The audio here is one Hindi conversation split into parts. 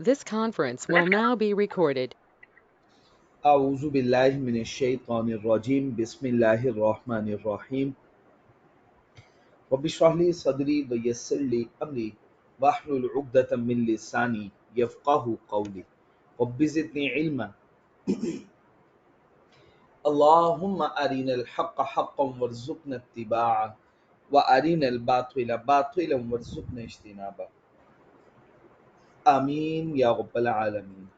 This conference will now be recorded. अऊज़ु बिल्लाहि मिनश्शैतानिर रजीम बिस्मिल्लाहिर रहमानिर रहीम रब्बि इश्रह ली सदरी व यस्सिर ली अमरी वहलुल उक़दतम मिन लिसानी यफ़क़हू क़ौली रब्बि ज़िदनी इल्मा अल्लाहुम्मा अरिनल हक़्क़ हक़्क़न वरज़ुक़ना इत्तिबाअह व अरिनल बातिला बातिलन वरज़ुक़ना इज्तिनाबह आमीन या रब्बल आलमीन।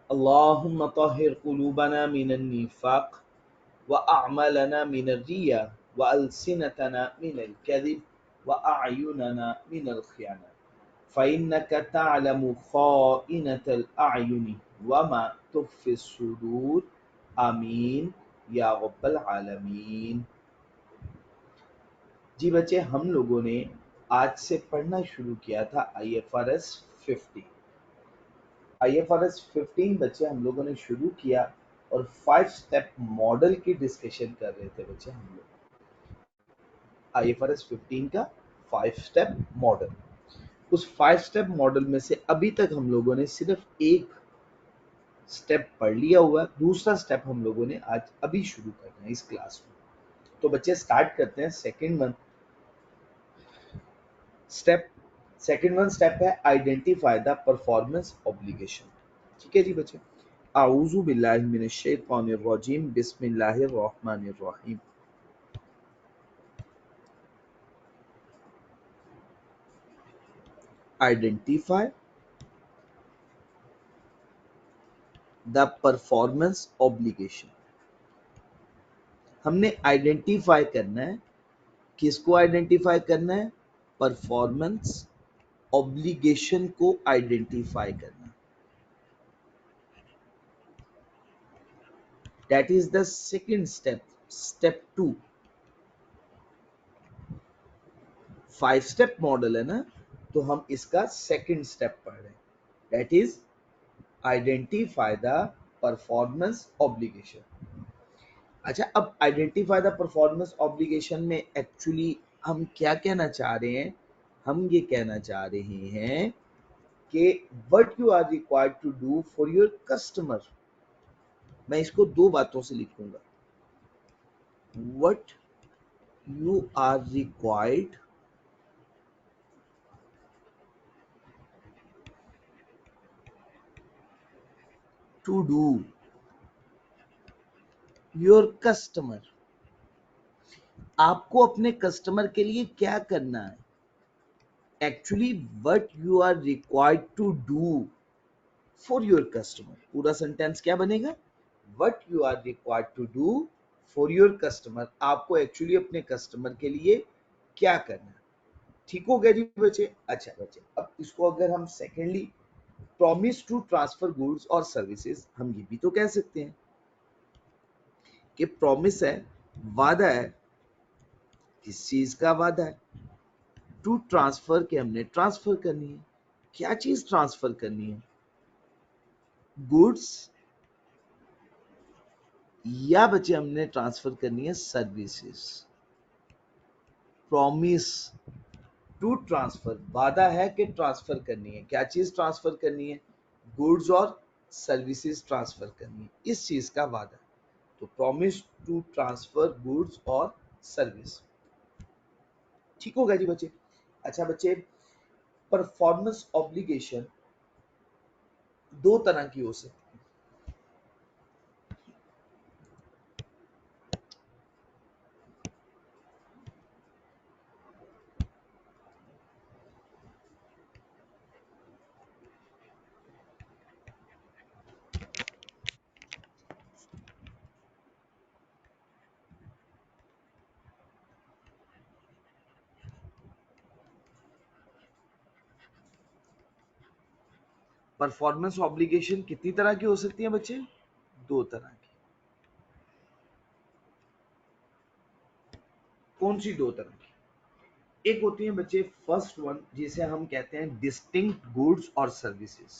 अल्लाहुम्मा तहिर क़ुलूबना मिनन निफ़ाक़ वअअमालना मिनर रिया वअल्सिनतना मिनल कज़िब वअअयुनना मिनल ख़ियाना फ़इन्नका तअलमु ख़ाइनतल अअयुनि वमा तुख़फ़िस सुदूर आमीन या रब्बल आलमीन। जी बच्चे, हम लोगों ने आज से पढ़ना शुरू किया था IFRS 15। IFRS 15 बच्चे हम लोगों ने शुरू किया और 5 स्टेप मॉडल की डिस्कशन कर रहे थे बच्चे हम लोग। IFRS 15 का 5 स्टेप मॉडल, उस 5 स्टेप मॉडल में से अभी तक हम लोगों ने सिर्फ एक स्टेप पढ़ लिया हुआ है। दूसरा स्टेप हम लोगों ने आज अभी शुरू करना है इस क्लास में। तो बच्चे स्टार्ट करते हैं। सेकेंड वन स्टेप है आइडेंटिफाई द परफॉर्मेंस ऑब्लिगेशन। ठीक है जी बच्चे, आऊज़ु बिल्लाहि मिनश शैतानिर रजीम बिस्मिल्लाहिर रहमानिर रहीम। Identify the performance obligation. हमने आइडेंटिफाई करना है, किसको आइडेंटिफाई करना है? परफॉर्मेंस ऑब्लिगेशन को आइडेंटिफाई करना। That is the second step, step 2। 5 step model है ना, तो हम इसका सेकेंड स्टेप पढ़ रहे हैं। That is identify the performance obligation. अच्छा, अब आइडेंटिफाई द परफॉर्मेंस ऑब्लिगेशन में एक्चुअली हम क्या कहना चाह रहे हैं? हम ये कहना चाह रहे हैं कि what you are required to do for your customer. मैं इसको दो बातों से लिखूंगा, what you are required to do your customer. आपको अपने कस्टमर के लिए क्या करना है? Actually what you are required to do for your customer. पूरा सेंटेंस क्या बनेगा? What you are required to do for your customer. आपको एक्चुअली अपने कस्टमर के लिए क्या करना है। ठीक हो गया जी बच्चे? अच्छा बच्चे, अब इसको अगर हम secondly promise to transfer goods और सर्विसेज, हम ये भी तो कह सकते हैं कि प्रॉमिस है, वादा है। किस चीज का वादा है? टू ट्रांसफर, के हमने ट्रांसफर करनी है। क्या चीज ट्रांसफर करनी है? गुड्स, या बच्चे हमने ट्रांसफर करनी है सर्विसेज। प्रॉमिस टू ट्रांसफर, वादा है कि ट्रांसफर करनी है। क्या चीज ट्रांसफर करनी है? गुड्स और सर्विसेज ट्रांसफर करनी है, इस चीज का वादा। तो प्रॉमिस टू ट्रांसफर गुड्स और सर्विस। ठीक होगा जी बच्चे? अच्छा बच्चे, परफॉर्मेंस ऑब्लिगेशन दो तरह की हो सकती है। परफॉर्मेंस ऑब्लिगेशन कितनी तरह की हो सकती है बच्चे? दो तरह की। कौन सी दो तरह की? एक होती है बच्चे फर्स्ट वन, जिसे हम कहते हैं डिस्टिंक्ट गुड्स और सर्विसेज।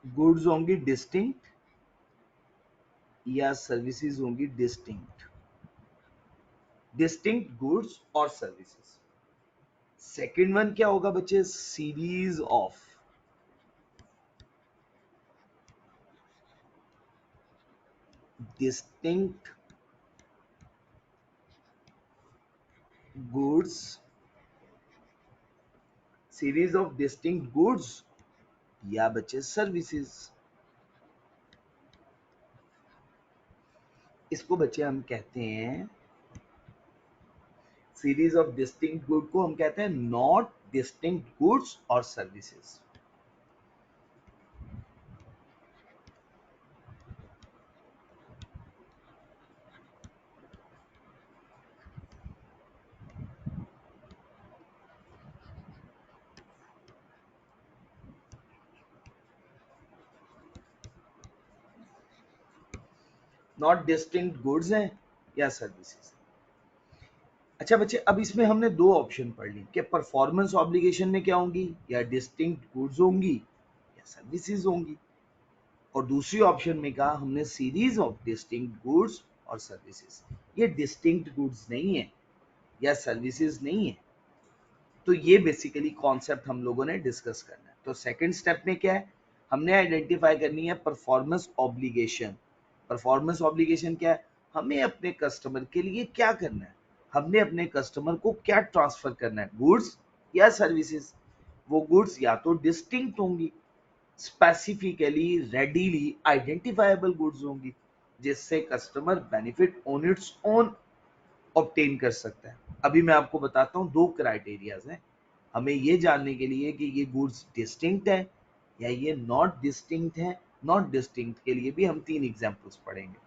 गुड्स होंगी डिस्टिंक्ट या सर्विसेज होंगी डिस्टिंक्ट। डिस्टिंक्ट गुड्स और सर्विसेज। सेकेंड वन क्या होगा बच्चे, series of distinct goods, series of distinct goods या बच्चे सर्विसेज। इसको बच्चे हम कहते हैं, सीरीज ऑफ डिस्टिंक्ट गुड को हम कहते हैं नॉट डिस्टिंक्ट गुड्स और सर्विसेज। नॉट डिस्टिंक्ट गुड्स हैं या सर्विसेज। अच्छा बच्चे, अब इसमें हमने दो ऑप्शन पढ़ ली कि परफॉर्मेंस ऑब्लिगेशन में क्या होंगी, या डिस्टिंक्ट गुड्स होंगी या सर्विसेज होंगी, और दूसरी ऑप्शन में कहा हमने सीरीज ऑफ डिस्टिंक्ट गुड्स और सर्विसेज। ये डिस्टिंक्ट गुड्स नहीं है या सर्विसेज नहीं है। तो ये बेसिकली कॉन्सेप्ट हम लोगों ने डिस्कस करना है। तो सेकंड स्टेप में क्या है, हमने आइडेंटिफाई करनी है परफॉर्मेंस ऑब्लिगेशन। परफॉर्मेंस ऑब्लिगेशन क्या है, हमें अपने कस्टमर के लिए क्या करना है, हमने अपने कस्टमर को क्या ट्रांसफर करना है, गुड्स या सर्विसेज। वो गुड्स या तो डिस्टिंक्ट होंगी, स्पेसिफिकली रेडीली आइडेंटिफाइबल गुड्स होंगी, जिससे customer benefit on its own obtain कर सकता है। अभी मैं आपको बताता हूँ दो क्राइटेरियाज हैं हमें ये जानने के लिए कि ये गुड्स डिस्टिंक्ट है या ये नॉट डिस्टिंक्ट है। नॉट डिस्टिंक्ट के लिए भी हम तीन एग्जांपल्स पढ़ेंगे।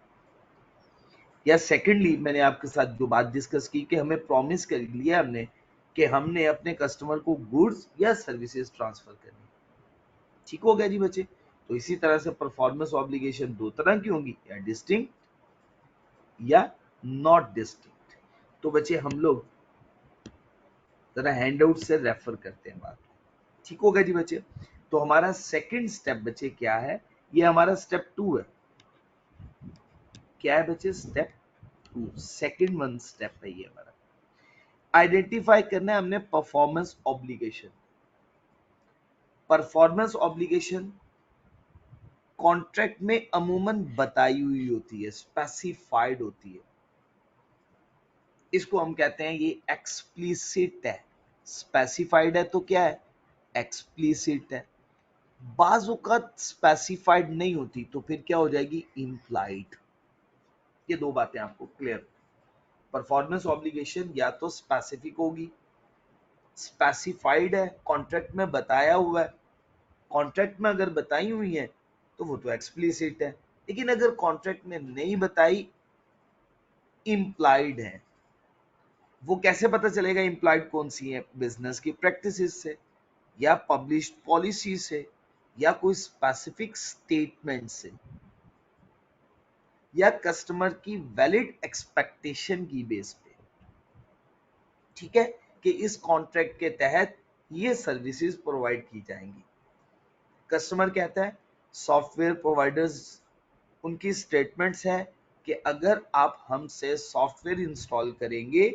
या सेकेंडली, मैंने आपके साथ जो बात डिस्कस की कि हमें प्रॉमिस कर लिया हमने कि हमने अपने कस्टमर को गुड्स या सर्विसेज ट्रांसफर करनी। ठीक हो गया जी बच्चे। तो इसी तरह से परफॉर्मेंस ऑब्लिगेशन दो तरह की होंगी, या डिस्टिंक्ट या नॉट डिस्टिंक्ट। तो बच्चे हम लोग जरा हैंडआउट से रेफर करते हैं बात। ठीक हो गया जी बच्चे। तो हमारा सेकंड स्टेप बच्चे क्या है, ये हमारा स्टेप 2 है। क्या है बच्चे, स्टेप 2, सेकंड वन स्टेप है ये हमारा। आइडेंटिफाई करना है हमने performance obligation. Performance obligation contract में अमूमन बताई हुई होती है, स्पेसिफाइड होती है। इसको हम कहते हैं ये एक्सप्लिसिट है। स्पेसिफाइड है तो क्या है, एक्सप्लिसिट है। बाज़-औक़ात स्पेसिफाइड नहीं होती तो फिर क्या हो जाएगी, इम्प्लाइड। ये दो बातें आपको क्लियर। परफॉर्मेंस ऑब्लिगेशन या तो स्पेसिफिक होगी, स्पेसिफाइड है, कॉन्ट्रैक्ट में बताया हुआ है। कॉन्ट्रैक्ट में अगर बताई हुई है तो वो तो एक्सप्लिसिट है, लेकिन अगर कॉन्ट्रैक्ट में नहीं बताई, इम्प्लाइड है। वो कैसे पता चलेगा इम्प्लाइड कौन सी है, बिजनेस की प्रैक्टिसेस से, या पब्लिश्ड पॉलिसी से, या कोई स्पेसिफिक स्टेटमेंट से, या कस्टमर की वैलिड एक्सपेक्टेशन की बेस पे। ठीक है, कि इस कॉन्ट्रैक्ट के तहत ये सर्विसेज प्रोवाइड की जाएंगी। कस्टमर कहता है, सॉफ्टवेयर प्रोवाइडर्स उनकी स्टेटमेंट्स है कि अगर आप हमसे सॉफ्टवेयर इंस्टॉल करेंगे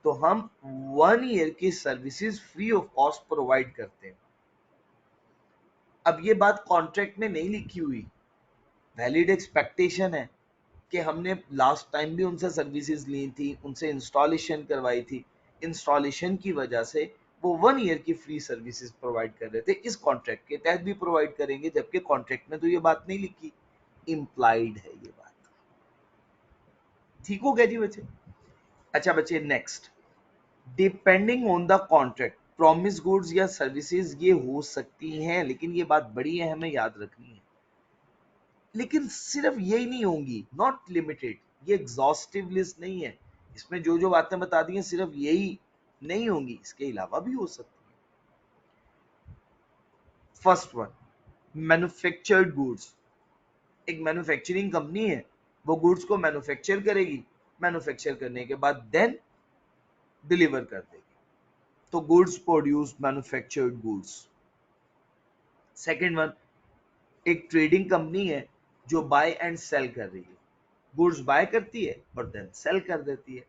तो हम 1 ईयर की services free of cost provide करते हैं। अब ये बात कॉन्ट्रैक्ट में नहीं लिखी हुई, वैलिड एक्सपेक्टेशन है कि हमने लास्ट टाइम भी उनसे सर्विसेज ली थी, उनसे इंस्टॉलेशन करवाई थी, इंस्टॉलेशन की वजह से वो 1 ईयर की फ्री सर्विसेज प्रोवाइड कर रहे थे, इस कॉन्ट्रैक्ट के तहत भी प्रोवाइड करेंगे, जबकि कॉन्ट्रैक्ट में तो ये बात नहीं लिखी, इम्प्लाइड है ये बात। ठीक हो गया जी बच्चे। अच्छा बच्चे, next, depending on the contract promise goods या सर्विसेज ये हो सकती हैं, लेकिन ये बात बड़ी है, हमें याद रखनी है। लेकिन सिर्फ यही नहीं होंगी, नॉट लिमिटेड, ये एग्जॉस्टिव लिस्ट नहीं है। इसमें जो जो बातें बता दी हैं सिर्फ यही नहीं होंगी, इसके अलावा भी हो सकती है। First one, manufactured goods. एक मैन्युफैक्चरिंग कंपनी है, वो गुड्स को मैन्युफैक्चर करेगी, मैन्युफैक्चर करने के बाद देन डिलीवर कर देगी, तो goods produce, manufactured goods. Second one, एक ट्रेडिंग कंपनी है जो बाय एंड सेल कर रही है, गुड्स बाय करती है और देन सेल कर देती है।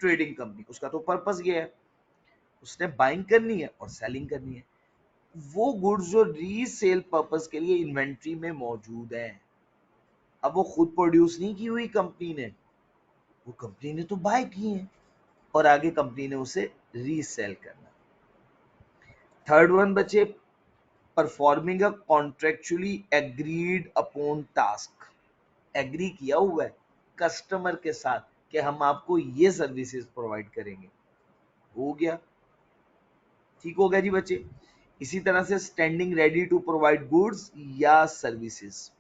ट्रेडिंग कंपनी, उसका तो पर्पस ये है, उसने बाइंग करनी है और सेलिंग करनी है। वो गुड्स जो रीसेल पर्पस के लिए इन्वेंट्री में मौजूद है, अब वो खुद प्रोड्यूस नहीं की हुई कंपनी ने, वो कंपनी ने तो बाय की है और आगे कंपनी ने उसे रीसेल करना। थर्ड वन बचे performing a contractually agreed upon task, agree किया हुआ है कस्टमर के साथ कि हम आपको ये सर्विसेज प्रोवाइड करेंगे, हो गया, ठीक हो गया जी बच्चे। इसी तरह से standing ready to provide goods या सर्विसेज,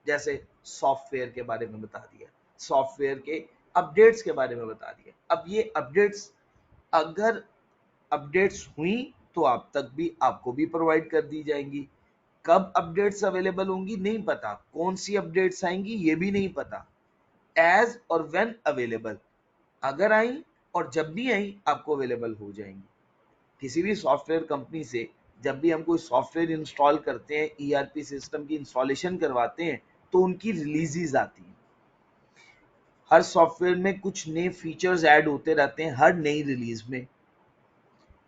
जैसे सॉफ्टवेयर के बारे में बता दिया, सॉफ्टवेयर के अपडेट्स के बारे में बता दिया। अब ये अपडेट्स अगर अपडेट्स हुई तो आप तक भी, आपको भी प्रोवाइड कर दी जाएंगी। कब अपडेट्स अवेलेबल होंगी नहीं पता, कौन सी अपडेट्स आएंगी ये भी नहीं पता। एज और व्हेन अवेलेबल, अगर आई और जब भी आई आपको अवेलेबल हो जाएंगी। किसी भी सॉफ्टवेयर कंपनी से जब भी हम कोई सॉफ्टवेयर इंस्टॉल करते हैं, ईआरपी सिस्टम की इंस्टॉलेशन करवाते हैं, तो उनकी रिलीजेस आती हैं। हर सॉफ्टवेयर में कुछ नए फीचर्स ऐड होते रहते हैं हर नई रिलीज में,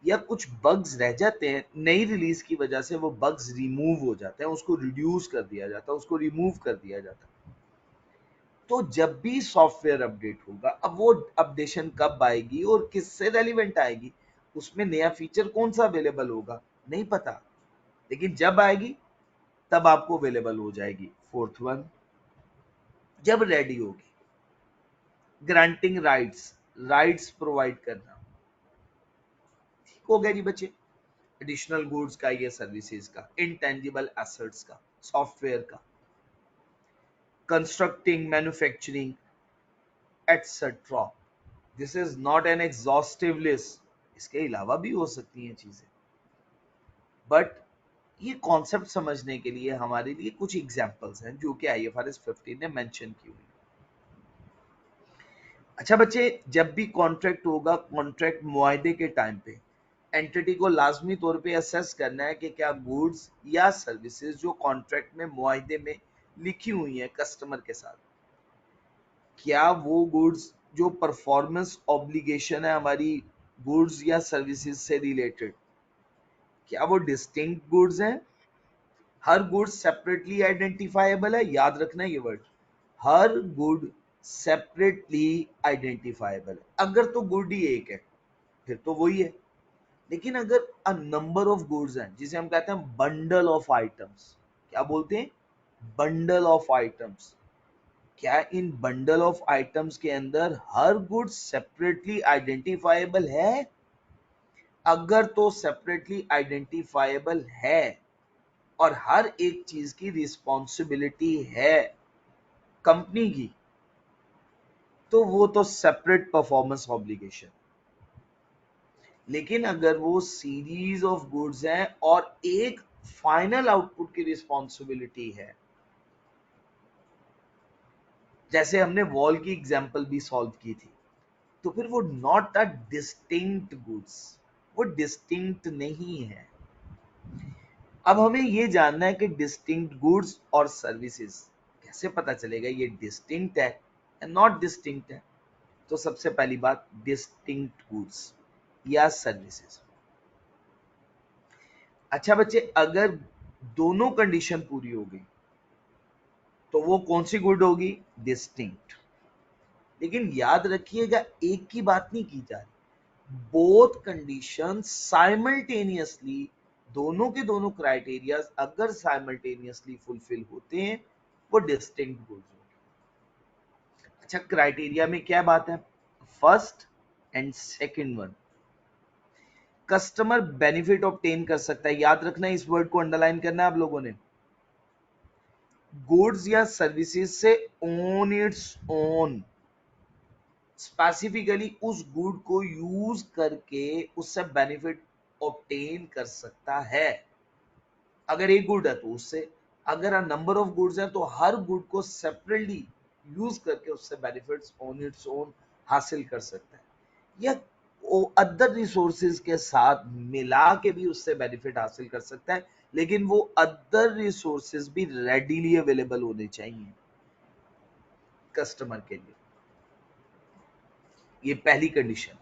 या कुछ बग्स रह जाते हैं नई रिलीज की वजह से, वो बग्स रिमूव हो जाते हैं, उसको रिड्यूस कर दिया जाता है, उसको रिमूव कर दिया जाता है। तो जब भी सॉफ्टवेयर अपडेट होगा, अब वो अपडेशन कब आएगी और किससे रेलिवेंट आएगी, उसमें नया फीचर कौन सा अवेलेबल होगा नहीं पता, लेकिन जब आएगी तब आपको अवेलेबल हो जाएगी। फोर्थ वन, जब रेडी होगी, ग्रांटिंग राइट्स, राइट्स प्रोवाइड करना, ठीक हो गया जी बच्चे। एडिशनल गुड्स का, ये सर्विसेज का, इंटेंजिबल एसेट्स का, सॉफ्टवेयर का, constructing, manufacturing etcetera. This is not an exhaustive list, इसके अलावा भी हो सकती हैं चीजें, बट ये कॉन्सेप्ट समझने के लिए हमारे लिए कुछ एग्जांपल्स हैं जो कि आईएफआरएस 15 ने मेंशन की हुई। अच्छा बच्चे, जब भी कॉन्ट्रैक्ट होगा, कॉन्ट्रैक्ट मुआहदे के टाइम पे एंटिटी को लाजमी तौर पे असेस करना है कि क्या गुड्स या सर्विसेज जो कॉन्ट्रैक्ट में मुआहदे में लिखी हुई है कस्टमर के साथ, क्या वो गुड्स जो परफॉर्मेंस ऑब्लिगेशन है हमारी गुड्स या सर्विसेज से रिलेटेड, क्या वो डिस्टिंक्ट गुड्स हैं। हर गुड सेपरेटली आइडेंटिफाइबल है, याद रखना ये word, her good separately identifiable है। अगर तो गुड ही एक है फिर तो वही है, लेकिन अगर अ नंबर ऑफ गुड्स हैं, जिसे हम कहते हैं बंडल ऑफ आइटम्स, क्या बोलते हैं, बंडल ऑफ आइटम्स, क्या इन बंडल ऑफ आइटम्स के अंदर हर गुड सेपरेटली आइडेंटिफाइबल है। अगर तो सेपरेटली आइडेंटिफाइबल है और हर एक चीज की रिस्पॉन्सिबिलिटी है कंपनी की, तो वो तो सेपरेट परफॉर्मेंस ऑब्लिगेशन। लेकिन अगर वो सीरीज ऑफ गुड्स हैं और एक फाइनल आउटपुट की रिस्पॉन्सिबिलिटी है, जैसे हमने वॉल की एग्जांपल भी सॉल्व की थी, तो फिर वो नॉट अ डिस्टिंक्ट गुड्स, वो डिस्टिंक्ट नहीं है। अब हमें ये जानना है कि डिस्टिंक्ट गुड्स और सर्विसेज कैसे पता चलेगा ये डिस्टिंक्ट है या नॉट डिस्टिंक्ट है। तो सबसे पहली बात, डिस्टिंक्ट गुड्स या सर्विसेज। अच्छा बच्चे, अगर दोनों कंडीशन पूरी हो गई तो वो कौन सी गुड होगी, डिस्टिंक्ट। लेकिन याद रखिएगा एक की बात नहीं की जा रही, बोथ कंडीशन साइमल्टेनियसली, दोनों के दोनों क्राइटेरिया अगर साइमल्टेनियसली फुलफिल होते हैं वो डिस्टिंक्ट गुड्स होगी। अच्छा, क्राइटेरिया में क्या बात है, first and second one, customer benefit obtain कर सकता है, याद रखना इस वर्ड को अंडरलाइन करना है आप लोगों ने, गुड्स या सर्विसेज से ऑन इट्स ओन, स्पेसिफिकली उस गुड को यूज करके उससे बेनिफिट ऑब्टेन कर सकता है। अगर एक गुड है तो उससे, अगर नंबर ऑफ गुड्स है तो हर गुड को सेपरेटली यूज करके उससे बेनिफिट्स ऑन इट्स ओन हासिल कर सकता है, या अदर रिसोर्सेज के साथ मिला के भी उससे बेनिफिट हासिल कर सकता है, लेकिन वो अदर रिसोर्सेज भी रेडीली अवेलेबल होने चाहिए कस्टमर के लिए। ये पहली कंडीशन।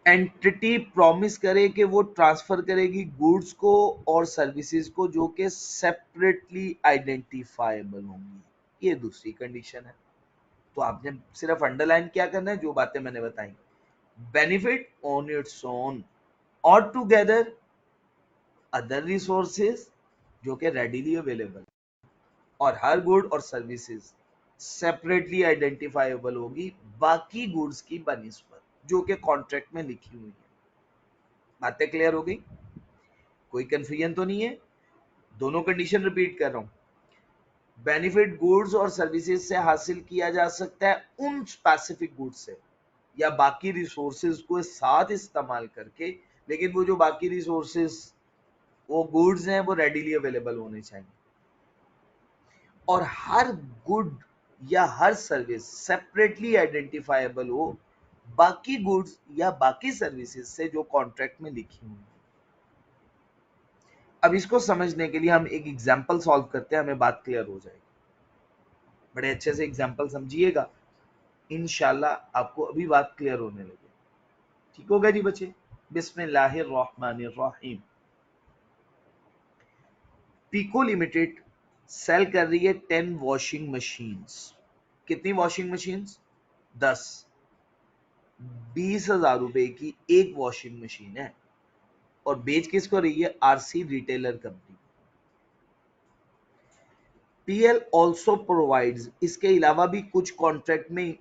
एंटिटी प्रॉमिस करे कि वो ट्रांसफर करेगी गुड्स को और सर्विसेज को जो कि सेपरेटली आइडेंटिफाइबल होंगी, ये दूसरी कंडीशन है। तो आपने सिर्फ अंडरलाइन क्या करना है, जो बातें मैंने बताई। बेनिफिट ऑन इट्स ओन और टुगेदर अदर रिसोर्सेज जो कि रेडिली अवेलेबल, और हर गुड और सर्विसेज सेपरेटली आइडेंटिफाइबल होगी बाकी गुड्स की बनिस्बत जो कि कॉन्ट्रैक्ट में लिखी हुई है। बातें क्लियर हो गई? कोई कंफ्यूजन तो नहीं है? दोनों कंडीशन रिपीट कर रहा हूं। बेनिफिट गुड्स और सर्विसेज से हासिल किया जा सकता है उन स्पेसिफिक गुड्स से या बाकी रिसोर्सेज को साथ इस्तेमाल करके, लेकिन वो जो बाकी रिसोर्सेज वो गुड्स हैं वो रेडिली अवेलेबल होने चाहिए। और हर गुड या हर सर्विस सेपरेटली आइडेंटिफाइबल हो बाकी गुड्स या बाकी सर्विसेज से जो कॉन्ट्रैक्ट में लिखी हुई। अब इसको समझने के लिए हम एक एग्जांपल सॉल्व करते हैं, हमें बात क्लियर हो जाएगी। बड़े अच्छे से एग्जांपल समझिएगा, इंशाल्लाह आपको अभी बात क्लियर होने लगे। ठीक होगा जी बच्चे? बिस्मिल्लाहिर्रहमानिर्रहीम। पीको लिमिटेड सेल कर रही है 10 वॉशिंग मशीन्स। कितनी वॉशिंग मशीन्स? 10। 20,000 रुपए की एक वॉशिंग मशीन है और बेच किसको रही है? RC retailer company. PL also provides, इसके अलावा भी कुछ कॉन्ट्रैक्ट में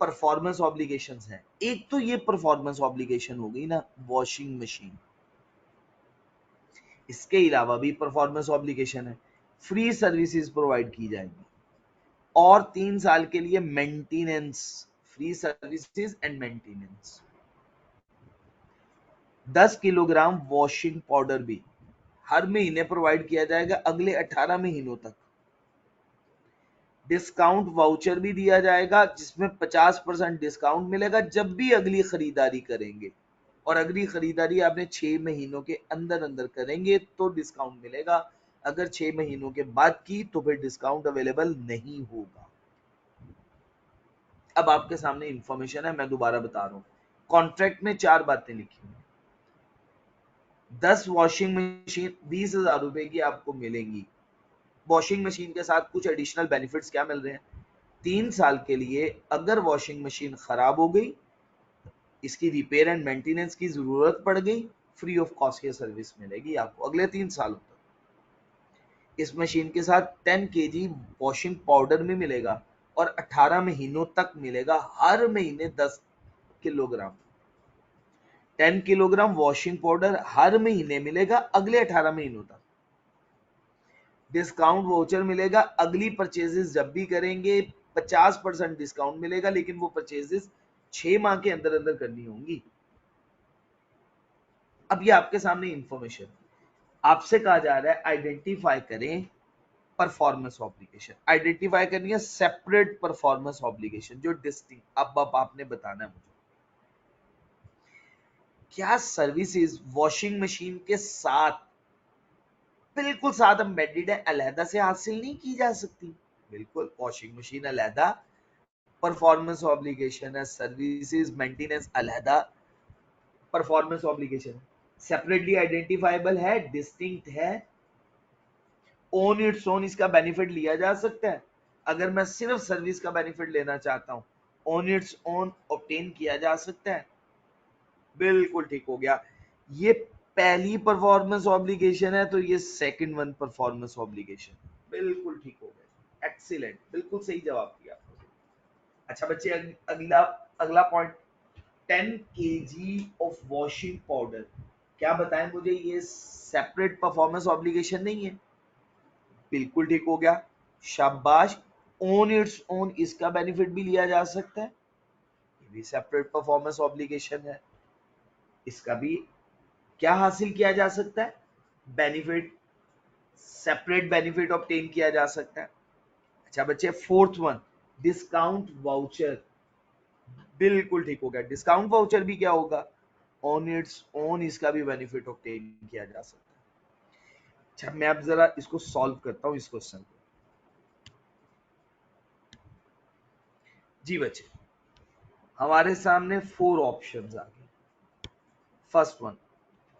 परफॉर्मेंस ऑब्लिगेशंस हैं। एक तो ये परफॉर्मेंस ऑब्लिगेशन हो गई ना वॉशिंग मशीन, इसके अलावा भी परफॉर्मेंस ऑब्लिगेशन है, फ्री सर्विसेज प्रोवाइड की जाएंगी और 3 साल के लिए maintenance, free services and maintenance. 10 kilogram washing powder भी हर महीने प्रोवाइड किया जाएगा अगले 18 महीनों तक। डिस्काउंट वाउचर भी दिया जाएगा जिसमें 50% डिस्काउंट मिलेगा जब भी अगली खरीदारी करेंगे, और अगली खरीदारी आपने 6 महीनों के अंदर अंदर करेंगे तो डिस्काउंट मिलेगा, अगर 6 महीनों के बाद की तो फिर डिस्काउंट अवेलेबल नहीं होगा। अब आपके सामने इंफॉर्मेशन है, मैं दोबारा बता रहा हूं। कॉन्ट्रैक्ट में 4 बातें लिखी हुई। 10 वॉशिंग मशीन 20,000 रुपए की आपको मिलेंगी। वॉशिंग मशीन के साथ कुछ एडिशनल बेनिफिट्स क्या मिल रहे हैं? 3 साल के लिए अगर वॉशिंग मशीन खराब हो गई, इसकी रिपेयर एंड मेंटेनेंस की जरूरत पड़ गई, फ्री ऑफ कॉस्ट की सर्विस मिलेगी आपको अगले 3 सालों तक। इस मशीन के साथ 10 केजी वॉशिंग पाउडर में मिलेगा और 18 महीनों तक मिलेगा, हर महीने 10 किलोग्राम। 10 किलोग्राम वॉशिंग पाउडर हर महीने मिलेगा अगले 18 महीनों तक। डिस्काउंट वाउचर मिलेगा अगली परचेजेस जब भी करेंगे, 50% डिस्काउंट मिलेगा, लेकिन वो परचेजेस 6 माह के अंदर अंदर करनी होंगी। अब ये आपके सामने इंफॉर्मेशन आपसे कहा जा रहा है आइडेंटिफाई करें परफॉर्मेंस ऑब्लिगेशन। आइडेंटिफाई करनी है सेपरेट परफॉर्मेंस ऑब्लिगेशन जो डिस्टिंक्ट। अब आपने बताना है मुझे क्या सर्विसेज वॉशिंग मशीन के साथ बिल्कुल साथ एम्बेडेड है, अलहदा से हासिल नहीं की जा सकती। बिल्कुल, वॉशिंग मशीन अलहदा, परफॉर्मेंस ऑब्लिगेशन है, सर्विसेज मेंटेनेंस अलहदा परफॉर्मेंस ऑब्लिगेशन, सेपरेटली आइडेंटिफाइबल है, डिस्टिंक्ट है, ओन इट्स ओन इसका बेनिफिट लिया जा सकता है। अगर मैं सिर्फ सर्विस का बेनिफिट लेना चाहता हूं, ओन इट्स ओन ऑब्टेन किया जा सकता है। बिल्कुल ठीक हो गया। ये पहली परफॉर्मेंस ऑब्लिगेशन है तो ये सेकंड वन परफॉर्मेंस ऑब्लिगेशन। बिल्कुल ठीक हो गया, एक्सीलेंट, बिल्कुल सही जवाब दिया। अच्छा बच्चे, अगला अगला point, 10 KG of washing powder. क्या बताएं मुझे, ये सेपरेट परफॉर्मेंस ऑब्लिगेशन नहीं है? बिल्कुल ठीक हो गया, शाबाश। ओन इट्स ओन इसका बेनिफिट भी लिया जा सकता है, ये भी सेपरेट परफॉर्मेंस ऑब्लिगेशन है, इसका भी क्या हासिल किया जा सकता है? बेनिफिट, सेपरेट बेनिफिट ऑब्टेन किया जा सकता है। अच्छा बच्चे, फोर्थ वन, डिस्काउंट वाउचर। बिल्कुल ठीक हो गया, डिस्काउंट वाउचर भी क्या होगा? ऑन इट्स ओन इसका भी बेनिफिट ऑब्टेन किया जा सकता है। अच्छा, मैं अब जरा इसको सॉल्व करता हूं इस क्वेश्चन को। जी बच्चे, हमारे सामने 4 ऑप्शंस आ गए। फर्स्ट वन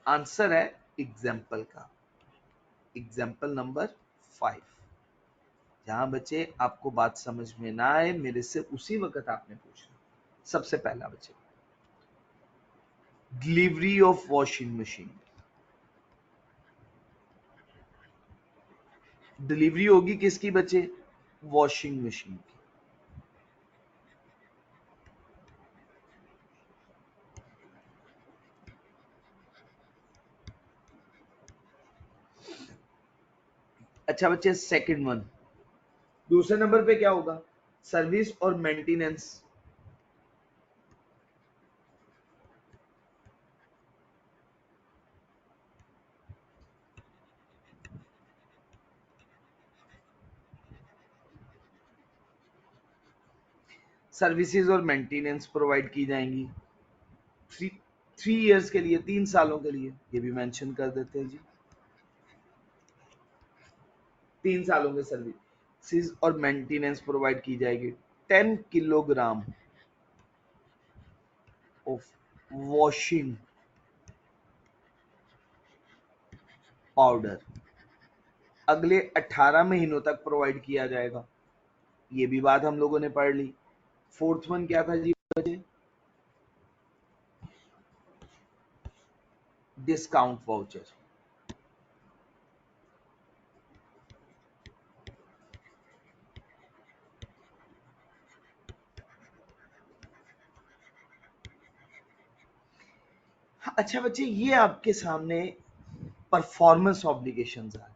आंसर है एग्जाम्पल का, एग्जाम्पल नंबर 5। जहां बच्चे आपको बात समझ में ना आए मेरे से उसी वक्त आपने पूछना। सबसे पहला बच्चे, delivery of washing machine. Delivery होगी किसकी बच्चे? वॉशिंग मशीन की। अच्छा बच्चे सेकंड वन, दूसरे नंबर पे क्या होगा? सर्विस और मेंटेनेंस। सर्विसेज और मेंटेनेंस प्रोवाइड की जाएंगी 3 इयर्स के लिए, 3 सालों के लिए। ये भी मेंशन कर देते हैं जी, 3 सालों के सर्विसेज और मेंटेनेंस प्रोवाइड की जाएगी। 10 किलोग्राम ऑफ वॉशिंग पाउडर अगले 18 महीनों तक प्रोवाइड किया जाएगा। ये भी बात हम लोगों ने पढ़ ली। फोर्थ वन क्या था जी बच्चे? Discount voucher. अच्छा बच्चे ये आपके सामने परफॉर्मेंस ऑब्लिगेशंस आ गई।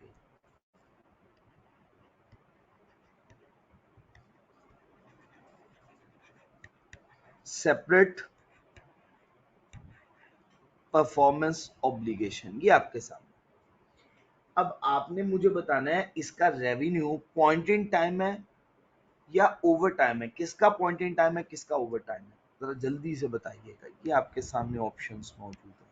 सेपरेट परफॉर्मेंस ऑब्लिगेशन, ये आपके सामने। अब आपने मुझे बताना है इसका रेवेन्यू पॉइंट इन टाइम है या ओवर टाइम है। किसका पॉइंट इन टाइम है, किसका ओवर टाइम है? जरा जल्दी से बताइएगा। ये आपके सामने ऑप्शंस मौजूद है,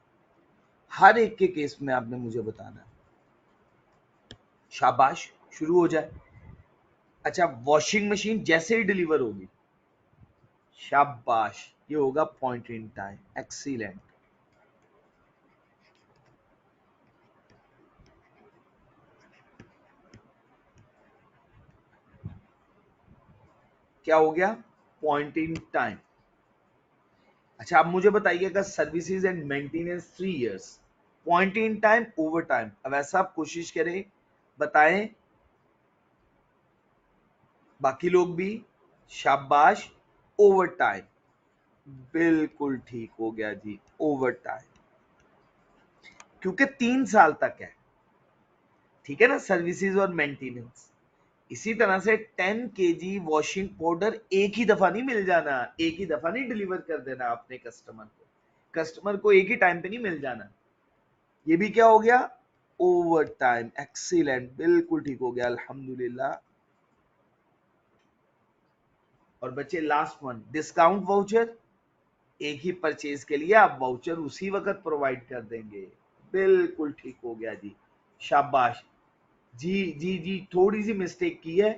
हर एक के केस में आपने मुझे बताना है। शाबाश, शुरू हो जाए। अच्छा, वॉशिंग मशीन जैसे ही डिलीवर होगी, शाबाश, ये होगा पॉइंट इन टाइम। एक्सीलेंट। क्या हो गया? Point in time. अच्छा, अब मुझे बताइएगा services and maintenance 3 years, point in time, over time. अब ऐसा आप कोशिश करें, बताएं बाकी लोग भी। शाबाश, ओवर टाइम, बिल्कुल ठीक हो गया जी, ओवर टाइम। क्योंकि 3 साल तक है, ठीक है ना, सर्विसेज और मेंटेनेंस। इसी तरह से 10 kg वॉशिंग पाउडर एक ही दफा नहीं मिल जाना, एक ही दफा नहीं डिलीवर कर देना अपने कस्टमर को, कस्टमर को एक ही टाइम पे नहीं मिल जाना। ये भी क्या हो गया? Over time. एक्सीलेंट, बिल्कुल ठीक हो गया, अल्हम्दुलिल्लाह। और बच्चे लास्ट वन, डिस्काउंट वाउचर। एक ही परचेज के लिए आप वाउचर उसी वक्त प्रोवाइड कर देंगे। बिल्कुल ठीक हो गया जी, शाबाश। जी जी जी, थोड़ी सी मिस्टेक की है,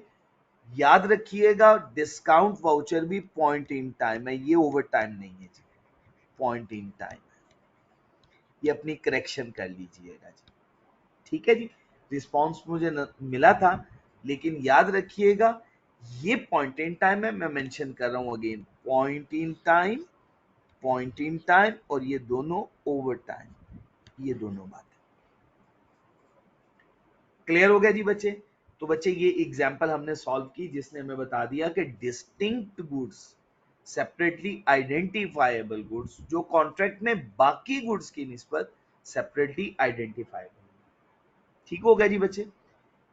याद रखिएगा डिस्काउंट वाउचर भी पॉइंट इन टाइम है, ये ओवर टाइम नहीं है जी, पॉइंट इन टाइम है। ये अपनी करेक्शन कर लीजिएगा जी, ठीक है जी। रिस्पॉन्स मुझे मिला था, लेकिन याद रखिएगा ये पॉइंट इन टाइम है। मैं मेंशन कर रहा हूं again, point in time, point in time, और ये दोनों ओवर टाइम, ये दोनों बातें क्लियर हो गया जी बच्चे। तो बच्चे ये एग्जांपल हमने सॉल्व की जिसने हमें बता दिया कि distinct goods, separately identifiable goods, जो कॉन्ट्रैक्ट में बाकी गुड्स की निस्बत सेपरेटली आइडेंटिफाइबल। ठीक हो गया जी बच्चे,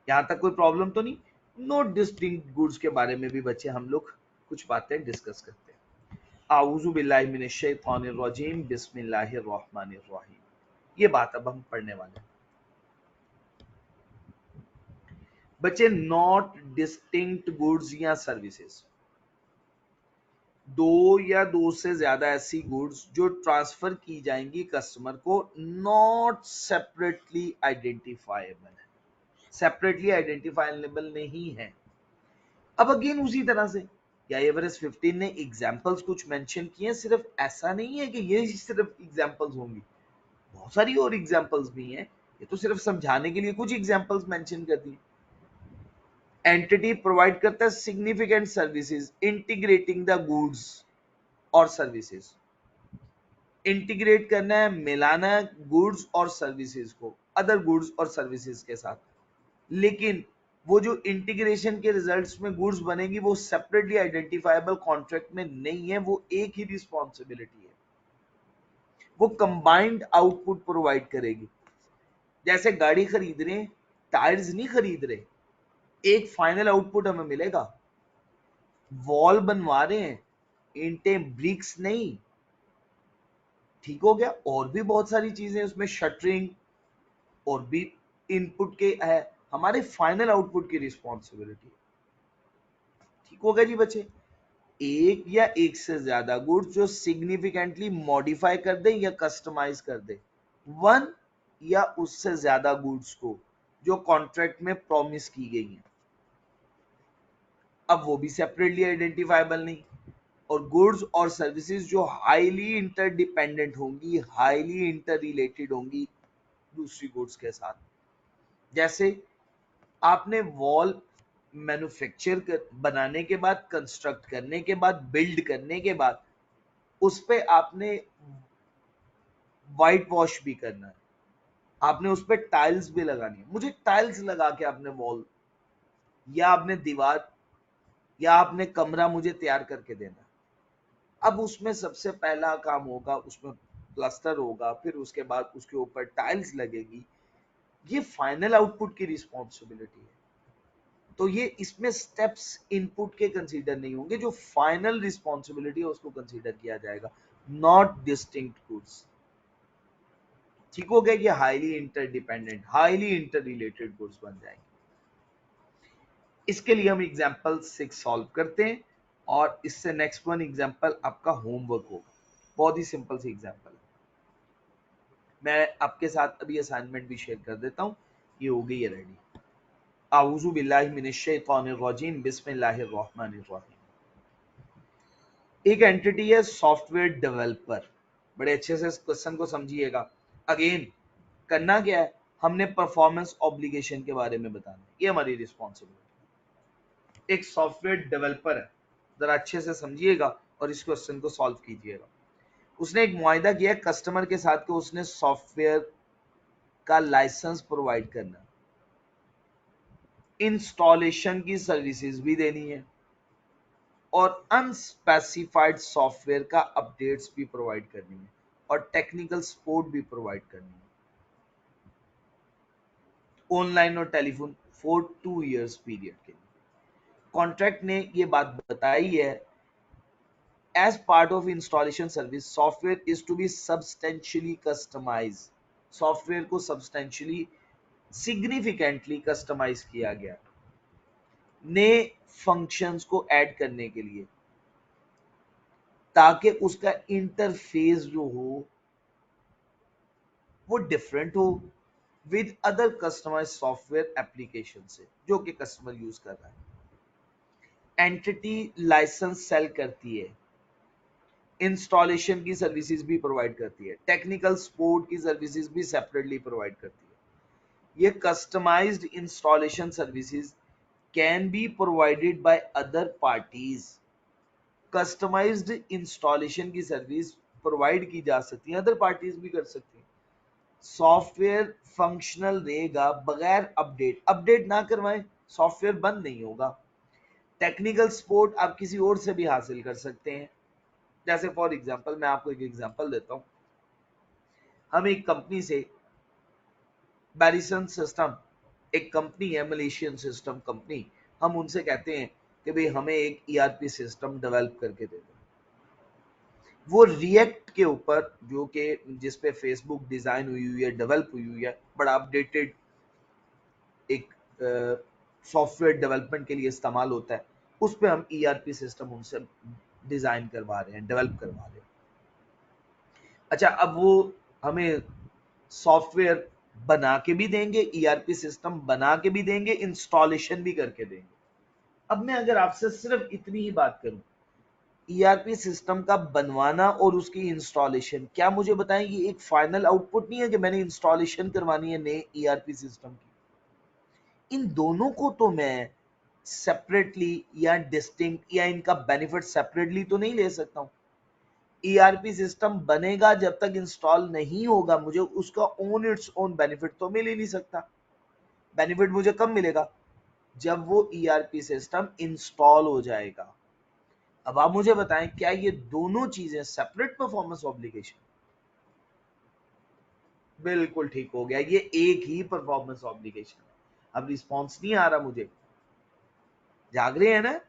यहां तक कोई प्रॉब्लम तो नहीं? नो डिस्टिंक्ट गुड्स के बारे में भी बच्चे हम लोग कुछ बातें डिस्कस करते हैं। आऊज़ु बिल्लाहि मिनश शैतानिर रजीम, बिस्मिल्लाहिर रहमानिर रहीम। ये बात अब हम पढ़ने वाले हैं बच्चे। नॉट डिस्टिंक्ट गुड्स या सर्विसेज, दो या दो से ज्यादा ऐसी गुड्स जो ट्रांसफर की जाएंगी कस्टमर को, नॉट सेपरेटली आइडेंटिफाइबल है, सेपरेटली आइडेंटिफाइबल नहीं है। अब अगेन उसी तरह से या एवरेज 15 ने एग्जाम्पल्स कुछ मेंशन किए, सिर्फ ऐसा नहीं है कि ये सिर्फ एग्जाम्पल्स होंगी, बहुत सारी और एग्जाम्पल्स भी हैं, ये तो सिर्फ समझाने के लिए कुछ एग्जाम्पल्स मेंशन कर दी। एंटिटी प्रोवाइड करता है significant services integrating the goods और सर्विसेज। इंटीग्रेट करना है, मिलाना है गुड्स और सर्विसेज को अदर गुड्स और सर्विसेज के साथ, लेकिन वो जो इंटीग्रेशन के रिजल्ट्स में गुड्स बनेगी वो सेपरेटली आइडेंटिफाइबल कॉन्ट्रैक्ट में नहीं है, वो एक ही रिस्पॉन्सिबिलिटी है, वो कंबाइंड आउटपुट प्रोवाइड करेगी। जैसे गाड़ी खरीद रहे हैं, टायर्स नहीं खरीद रहे, एक फाइनल आउटपुट हमें मिलेगा। वॉल बनवा रहे हैं, ईंटें ब्रिक्स नहीं, ठीक हो गया। और भी बहुत सारी चीजें उसमें, शटरिंग और भी इनपुट के है, हमारे फाइनल आउटपुट की रिस्पॉन्सिबिलिटी, ठीक हो गया जी बच्चे। एक या एक से ज्यादा गुड्स जो सिग्निफिकेंटली मॉडिफाई कर दे या कस्टमाइज कर दे, वन या उससे ज्यादा गुड्स को जो कॉन्ट्रैक्ट में प्रॉमिस की गई है, अब वो भी सेपरेटली आइडेंटिफाइबल नहीं। और गुड्स और सर्विसेज जो हाईली इंटरडिपेंडेंट होंगी, हाईली इंटर रिलेटेड होंगी दूसरी गुड्स के साथ। जैसे आपने वॉल मैन्युफैक्चर बनाने के बाद, कंस्ट्रक्ट करने के बाद, बिल्ड करने के बाद उस पे आपने व्हाइट वॉश भी करना है, आपने उस पे टाइल्स भी लगानी है। मुझे टाइल्स लगा के आपने वॉल या आपने दीवार या आपने कमरा मुझे तैयार करके देना है। अब उसमें सबसे पहला काम होगा, उसमें प्लास्टर होगा, फिर उसके बाद उसके ऊपर टाइल्स लगेगी, ये फाइनल आउटपुट की रिस्पॉन्सिबिलिटी है। तो ये इसमें स्टेप्स इनपुट के कंसीडर नहीं होंगे, जो फाइनल रिस्पॉन्सिबिलिटी है उसको कंसीडर किया जाएगा, नॉट डिस्टिंक्ट गुड्स, ठीक हो गया। ये highly interdependent, highly inter related goods बन जाएंगे। इसके लिए हम एग्जांपल 6 सॉल्व करते हैं और इससे नेक्स्ट वन एग्जांपल आपका होमवर्क होगा। बहुत ही सिंपल सी एग्जांपल है, मैं आपके साथ अभी असाइनमेंट भी शेयर कर देता हूं। ये हो गई है रेडी। आऊज़ु बिल्लाहि मिनश शैतानिर रजीम, बिस्मिल्लाहिर रहमानिर रहीम। एक एंटिटी है सॉफ्टवेयर डेवलपर। बड़े अच्छे से इस क्वेश्चन को समझिएगा। अगेन करना क्या है, हमने परफॉर्मेंस ऑब्लिगेशन के बारे में बताना है, ये हमारी रिस्पॉन्सिबिलिटी। एक सॉफ्टवेयर डेवलपर है, जरा अच्छे से समझिएगा और इस क्वेश्चन को सॉल्व कीजिएगा। उसने एक मुआहिदा किया कस्टमर के साथ कि उसने सॉफ्टवेयर का लाइसेंस प्रोवाइड करना, इंस्टॉलेशन की सर्विसेज भी देनी है और अनस्पेसिफाइड सॉफ्टवेयर का अपडेट्स भी प्रोवाइड करनी है और टेक्निकल सपोर्ट भी प्रोवाइड करनी है, ऑनलाइन और टेलीफोन फॉर 2 इयर्स पीरियड के लिए। कॉन्ट्रैक्ट ने ये बात बताई है, as part of installation service software is to be substantially customise, software को सब्सटेंशियली सिग्निफिकेंटली कस्टमाइज किया गया नए फंक्शंस को ऐड करने के लिए, ताकि उसका इंटरफेस जो हो वो डिफरेंट हो with other customise software application से जो कि कस्टमर यूज कर रहा है। एंटिटी लाइसेंस सेल करती है, इंस्टॉलेशन की सर्विसेज भी प्रोवाइड करती है, टेक्निकल सपोर्ट की सर्विसेज भी सेपरेटली प्रोवाइड करती है। ये customised installation services can be provided by other parties, customised installation की सर्विस प्रोवाइड की जा सकती है, अदर पार्टीज भी कर सकती हैं। सॉफ्टवेयर फंक्शनल रहेगा बगैर अपडेट, अपडेट ना करवाएं सॉफ्टवेयर बंद नहीं होगा। टेक्निकल सपोर्ट आप किसी और से भी हासिल कर सकते हैं। जैसे फॉर एग्जांपल मैं आपको एक एग्जांपल देता हूं, हम एक कंपनी से बैरिसन सिस्टम, एक कंपनी है मलेशियन सिस्टम कंपनी, हम उनसे कहते हैं कि भाई हमें एक ईआरपी सिस्टम डेवलप करके दे दो। वो रिएक्ट के ऊपर, जो कि जिस पे फेसबुक डिजाइन हुई हुई है, डेवलप हुई हुई है, बड़ा अपडेटेड एक सॉफ्टवेयर डेवलपमेंट के लिए इस्तेमाल होता है, उस पे हम ईआरपी सिस्टम उनसे डिजाइन करवा रहे हैं, डेवलप करवा रहे हैं। अच्छा, अब वो हमें सॉफ्टवेयर बना के भी देंगे, ईआरपी सिस्टम बना के भी देंगे, इंस्टॉलेशन भी करके देंगे। अब मैं अगर आपसे सिर्फ इतनी ही बात करूं, ईआरपी सिस्टम का बनवाना और उसकी इंस्टॉलेशन, क्या मुझे बताएं ये एक फाइनल आउटपुट नहीं है कि मैंने इंस्टॉलेशन करवानी है नए ईआरपी सिस्टम की? इन दोनों को तो मैं सेपरेटली या डिस्टिंक्ट या इनका बेनिफिट सेपरेटली तो नहीं ले सकता हूं। ईआरपी सिस्टम बनेगा जब तक इंस्टॉल नहीं होगा, मुझे उसका ओन इट्स ओन बेनिफिट तो मिल ही नहीं सकता। बेनिफिट मुझे कब मिलेगा? जब वो ईआरपी सिस्टम इंस्टॉल हो जाएगा। अब आप मुझे बताएं, क्या ये दोनों चीजें सेपरेट परफॉर्मेंस ऑब्लिगेशन? बिल्कुल ठीक हो गया, ये एक ही परफॉर्मेंस ऑब्लिगेशन है। अब रिस्पॉन्स नहीं आ रहा मुझे, जाग रहे हैं ना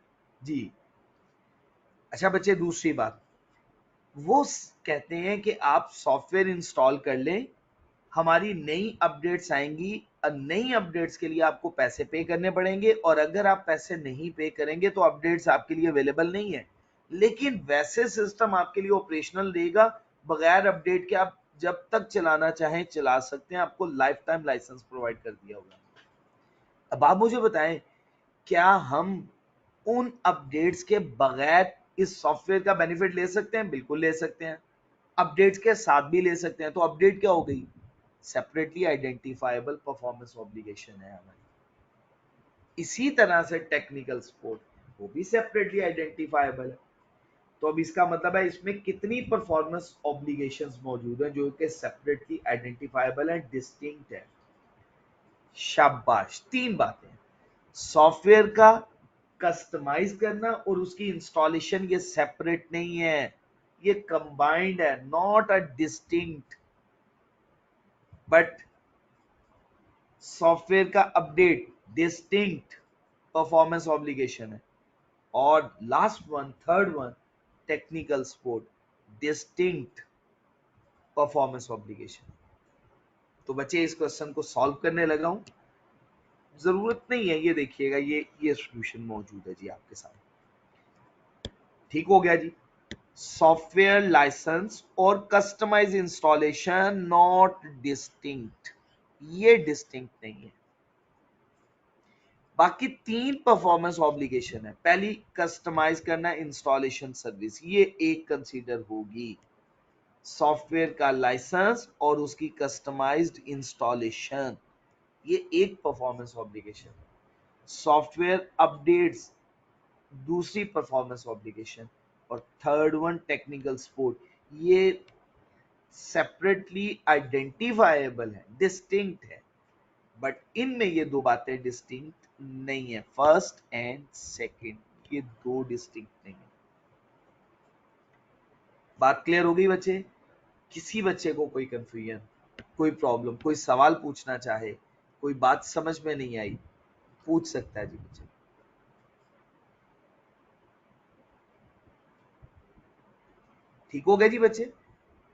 जी? अच्छा बच्चे, दूसरी बात, वो कहते हैं कि आप सॉफ्टवेयर इंस्टॉल कर लें, हमारी नई अपडेट्स आएंगी, नई अपडेट्स के लिए आपको पैसे पे करने पड़ेंगे, और अगर आप पैसे नहीं पे करेंगे तो अपडेट्स आपके लिए अवेलेबल नहीं है। लेकिन वैसे सिस्टम आपके लिए ऑपरेशनल रहेगा, बगैर अपडेट के आप जब तक चलाना चाहें चला सकते हैं, आपको लाइफ टाइम लाइसेंस प्रोवाइड कर दिया होगा। अब आप मुझे बताएं, क्या हम उन अपडेट्स के बगैर इस सॉफ्टवेयर का बेनिफिट ले सकते हैं? बिल्कुल ले सकते हैं। अपडेट्स के साथ भी ले सकते हैं। तो अपडेट क्या हो गई? सेपरेटली आइडेंटिफाइबल परफॉर्मेंस ऑब्लिगेशन है हमारी। इसी तरह से टेक्निकल सपोर्ट, वो भी सेपरेटली आइडेंटिफाइबल है। तो अब इसका मतलब है इसमें कितनी परफॉर्मेंस ऑब्लिगेशंस मौजूद हैं जो कि सेपरेटली आइडेंटिफाइबल है, डिस्टिंक्ट है। शाबाश, तीन बातें। सॉफ्टवेयर का कस्टमाइज करना और उसकी इंस्टॉलेशन, ये सेपरेट नहीं है, ये कंबाइंड है, not a distinct. But software का अपडेट डिस्टिंक्ट परफॉर्मेंस ऑब्लिगेशन है। और last one, third one, technical support, distinct performance obligation. तो बच्चे, इस क्वेश्चन को सॉल्व करने लगा हूं, जरूरत नहीं है, ये देखिएगा, ये सॉल्यूशन मौजूद है जी आपके साथ। ठीक हो गया जी? सॉफ्टवेयर लाइसेंस और कस्टमाइज इंस्टॉलेशन नॉट डिस्टिंक्ट, ये डिस्टिंक्ट नहीं है। बाकी तीन परफॉर्मेंस ऑब्लिगेशन है। पहली, कस्टमाइज करना इंस्टॉलेशन सर्विस, ये एक कंसीडर होगी। सॉफ्टवेयर का लाइसेंस और उसकी कस्टमाइज्ड इंस्टॉलेशन, ये एक परफॉर्मेंस ऑब्लिगेशन है। सॉफ्टवेयर अपडेट्स, दूसरी परफॉर्मेंस ऑब्लिगेशन। और थर्ड वन, टेक्निकल सपोर्ट, ये सेपरेटली आइडेंटिफाइबल है, डिस्टिंक्ट है। बट इनमें ये दो बातें डिस्टिंक्ट नहीं है, फर्स्ट एंड सेकंड, ये दो डिस्टिंक्ट नहीं है। बात क्लियर हो गई बच्चे? किसी बच्चे को कोई कंफ्यूजन, कोई प्रॉब्लम, कोई सवाल पूछना चाहे, कोई बात समझ में नहीं आई, पूछ सकता है जी बच्चे। ठीक हो गया जी बच्चे?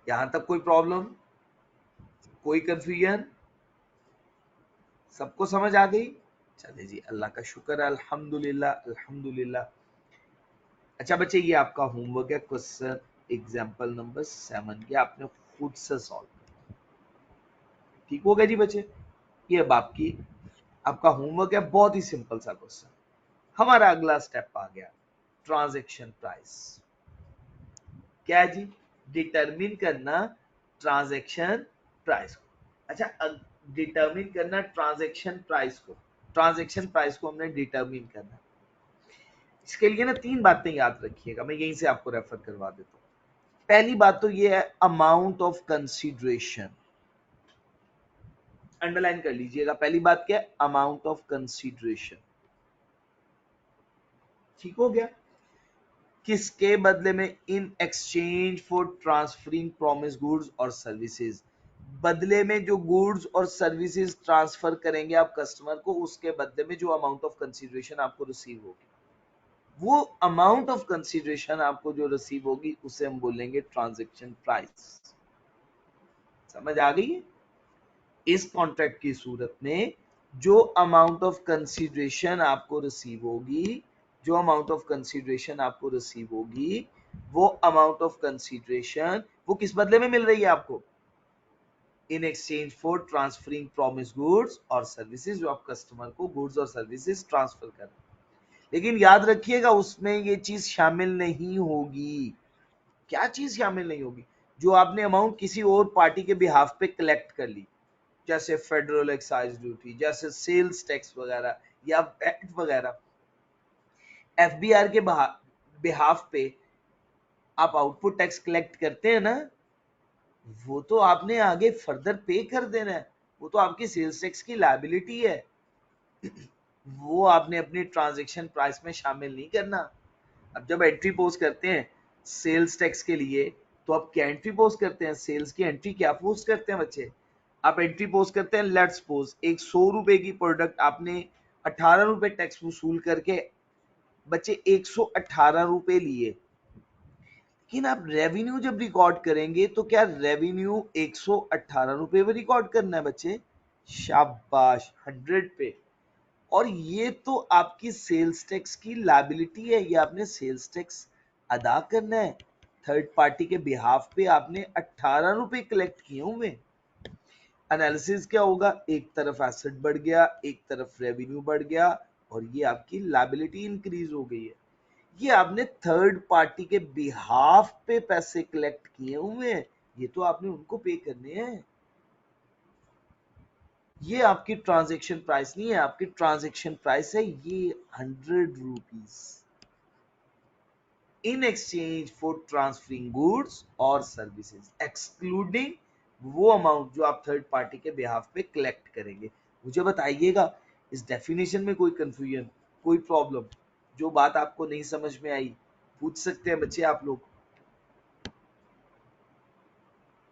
यहां तक कोई प्रॉब्लम, कोई कंफ्यूजन? सबको समझ आ गई? चले जी, अल्लाह का शुक्र है, अल्हम्दुलिल्लाह अल्हम्दुलिल्लाह। अच्छा बच्चे, ये आपका होमवर्क है, क्वेश्चन एग्जाम्पल नंबर 7, ये आपने खुद से सॉल्व करना। ठीक हो गया जी बच्चे? ये अब आपका होमवर्क है, बहुत ही सिंपल सा क्वेश्चन। हमारा अगला स्टेप आ गया, ट्रांजैक्शन प्राइस। क्या है जी? डिटरमिन करना ट्रांजैक्शन प्राइस को। अच्छा, डिटरमिन करना ट्रांजैक्शन प्राइस को, ट्रांजैक्शन प्राइस को हमने डिटरमिन करना। इसके लिए ना तीन बातें याद रखिएगा, मैं यहीं से आपको रेफर करवा देता हूँ। पहली बात तो ये है, अमाउंट ऑफ कंसीडरेशन, अंडरलाइन कर लीजिएगा। पहली बात क्या है? Amount of consideration. ठीक हो गया? किसके बदले में? In exchange for transferring promise goods और सर्विसेज, बदले में जो गुड्स और सर्विसेज ट्रांसफर करेंगे आप कस्टमर को, उसके बदले में जो अमाउंट ऑफ कंसीडरेशन आपको रिसीव होगी, वो अमाउंट ऑफ कंसीडरेशन आपको जो रिसीव होगी उसे हम बोलेंगे ट्रांजैक्शन प्राइस। समझ आ गई है? इस कॉन्ट्रैक्ट की सूरत में जो अमाउंट ऑफ कंसीडरेशन आपको रिसीव होगी, जो अमाउंट ऑफ कंसीडरेशन आपको रिसीव होगी, वो अमाउंट ऑफ कंसीडरेशन वो किस बदले में मिल रही है आपको? In exchange for transferring promise goods और सर्विसेज, जो आप कस्टमर को गुड्स और सर्विसेज ट्रांसफर कर रहे हैं। लेकिन याद रखिएगा उसमें ये चीज शामिल नहीं होगी। क्या चीज शामिल नहीं होगी? जो आपने अमाउंट किसी और पार्टी के बिहाफ पे कलेक्ट कर ली, जैसे फेडरल एक्साइज ड्यूटी, जैसे सेल्स टैक्स वगैरह या वैट वगैरह, एफबीआर के बिहाफ पे आप आउटपुट टैक्स कलेक्ट करते हैं ना, वो तो आपने आगे फर्दर पे कर देना है, वो तो आपकी सेल्स टैक्स की लायबिलिटी है, वो आपने अपनी ट्रांजैक्शन प्राइस में शामिल नहीं करना। अब जब एंट्री पोस्ट करते हैं सेल्स टैक्स के लिए, तो आप क्या एंट्री पोस्ट करते हैं? सेल्स की एंट्री क्या पोस्ट करते हैं बच्चे? आप एंट्री पोस्ट करते हैं, लेट्स सपोज एक 100 रुपए की प्रोडक्ट आपने 18 रुपए टैक्स वसूल करके बच्चे 118 रुपए लिए, लेकिन आप रेवेन्यू जब रिकॉर्ड करेंगे तो क्या रेवेन्यू 118 रुपए पे रिकॉर्ड करना है बच्चे? शाबाश, 100 पे। और ये तो आपकी सेल्स टैक्स की लायबिलिटी है, ये आपने सेल्स टैक्स अदा करना है। थर्ड पार्टी के बिहाफ पे आपने 18 रुपए कलेक्ट किए हुए। एनालिसिस क्या होगा? एक तरफ एसेट बढ़ गया, एक तरफ रेवेन्यू बढ़ गया, और ये आपकी लायबिलिटी इंक्रीज हो गई है। ये आपने थर्ड पार्टी के बिहाफ पे पैसे कलेक्ट किए हुए हैं, ये तो आपने उनको पे करने हैं। ये आपकी ट्रांजैक्शन प्राइस नहीं है, आपकी ट्रांजैक्शन प्राइस है ये 100 rupees in exchange for transferring goods और सर्विसेज, एक्सक्लूडिंग वो अमाउंट जो आप थर्ड पार्टी के बिहाफ पे कलेक्ट करेंगे। मुझे बताइएगा इस डेफिनेशन में कोई कंफ्यूजन, कोई प्रॉब्लम? जो बात आपको नहीं समझ में आई पूछ सकते हैं बच्चे आप लोग।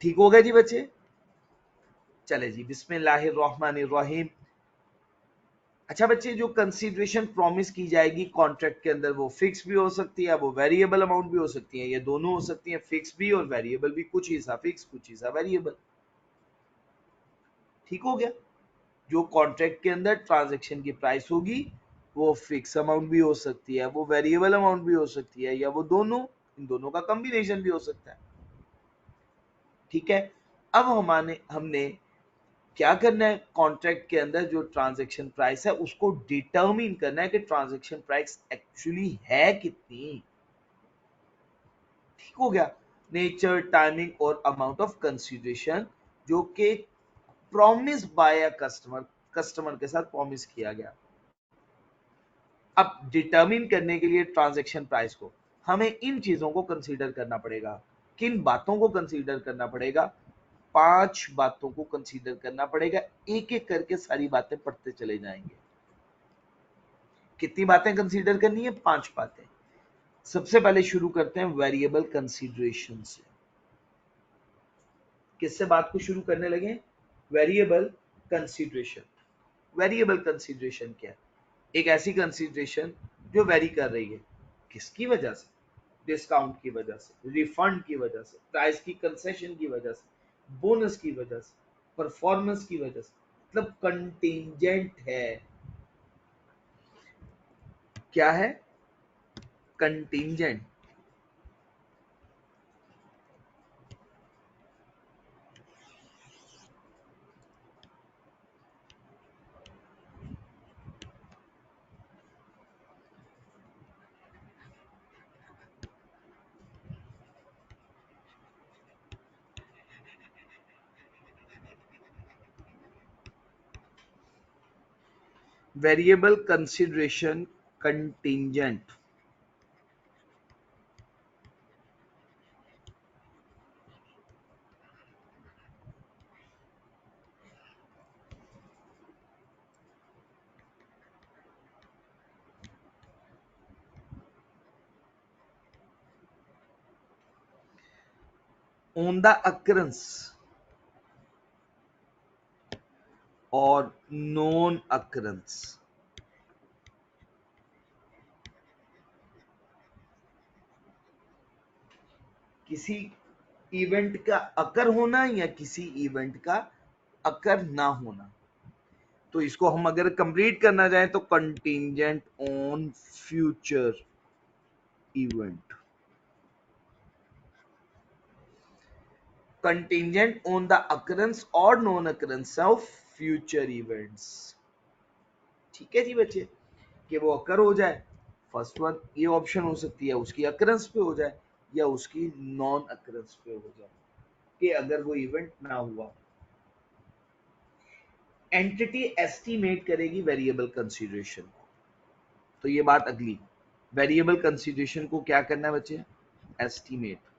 ठीक हो गया जी बच्चे? चले जी, बिस्मिल्लाहिर्रहमानिर्रहीम। अच्छा बच्चे, जो कंसीडरेशन प्रॉमिस की जाएगी कॉन्ट्रैक्ट के अंदर, वो फिक्स भी हो सकती है, वो वेरिएबल अमाउंट भी हो सकती है, ये दोनों हो सकती है, फिक्स भी और वेरिएबल भी, कुछ हिस्सा फिक्स कुछ हिस्सा वेरिएबल। ठीक हो गया? जो कॉन्ट्रैक्ट के अंदर ट्रांजैक्शन की प्राइस होगी वो फिक्स अमाउंट भी हो सकती है, वो वेरिएबल अमाउंट भी हो सकती है, या वो दोनों, इन दोनों का कॉम्बिनेशन भी हो सकता है। ठीक है? अब हमने क्या करना है? कॉन्ट्रैक्ट के अंदर जो ट्रांजैक्शन प्राइस है उसको डिटरमिन करना है कि ट्रांजैक्शन प्राइस एक्चुअली है कितनी। ठीक हो गया? नेचर, टाइमिंग और अमाउंट ऑफ कंसीडरेशन जो कि promise by a customer, customer के साथ प्रॉमिस किया गया। अब डिटरमिन करने के लिए ट्रांजैक्शन प्राइस को हमें इन चीजों को कंसीडर करना पड़ेगा। किन बातों को कंसीडर करना पड़ेगा? 5 बातों को कंसीडर करना पड़ेगा। एक एक करके सारी बातें पढ़ते चले जाएंगे। कितनी बातें कंसीडर करनी है? 5 बातें। सबसे पहले शुरू करते हैं वेरिएबल कंसीडरेशन से। किससे बात को शुरू करने लगे? Variable consideration. वेरिएबल कंसीडरेशन क्या है? एक ऐसी कंसीडरेशन जो वेरी कर रही है। किसकी वजह से? डिस्काउंट की वजह से, रिफंड की वजह से, प्राइस की कंसेशन की वजह से, बोनस की वजह से, परफॉर्मेंस की वजह से, मतलब कंटिंजेंट है। क्या है? Contingent. Variable consideration contingent. On the अक्रंस और नॉन अक्रंस। किसी इवेंट का अकर होना या किसी इवेंट का अकर ना होना, तो इसको हम अगर कंप्लीट करना चाहें तो contingent on future event. Contingent on the occurrence और non occurrence of future events. ठीक है जी बच्चे, कि वो अकर हो जाए फर्स्ट वन ये ऑप्शन हो सकती है उसकी अकरेंस पे हो जाए या उसकी नॉन अकरेंस पे हो जाए कि अगर वो इवेंट ना हुआ। एंटिटी एस्टिमेट करेगी वेरिएबल कंसीडरेशन को, तो ये बात अगली, वेरिएबल कंसीडरेशन को क्या करना है बच्चे, एस्टिमेट।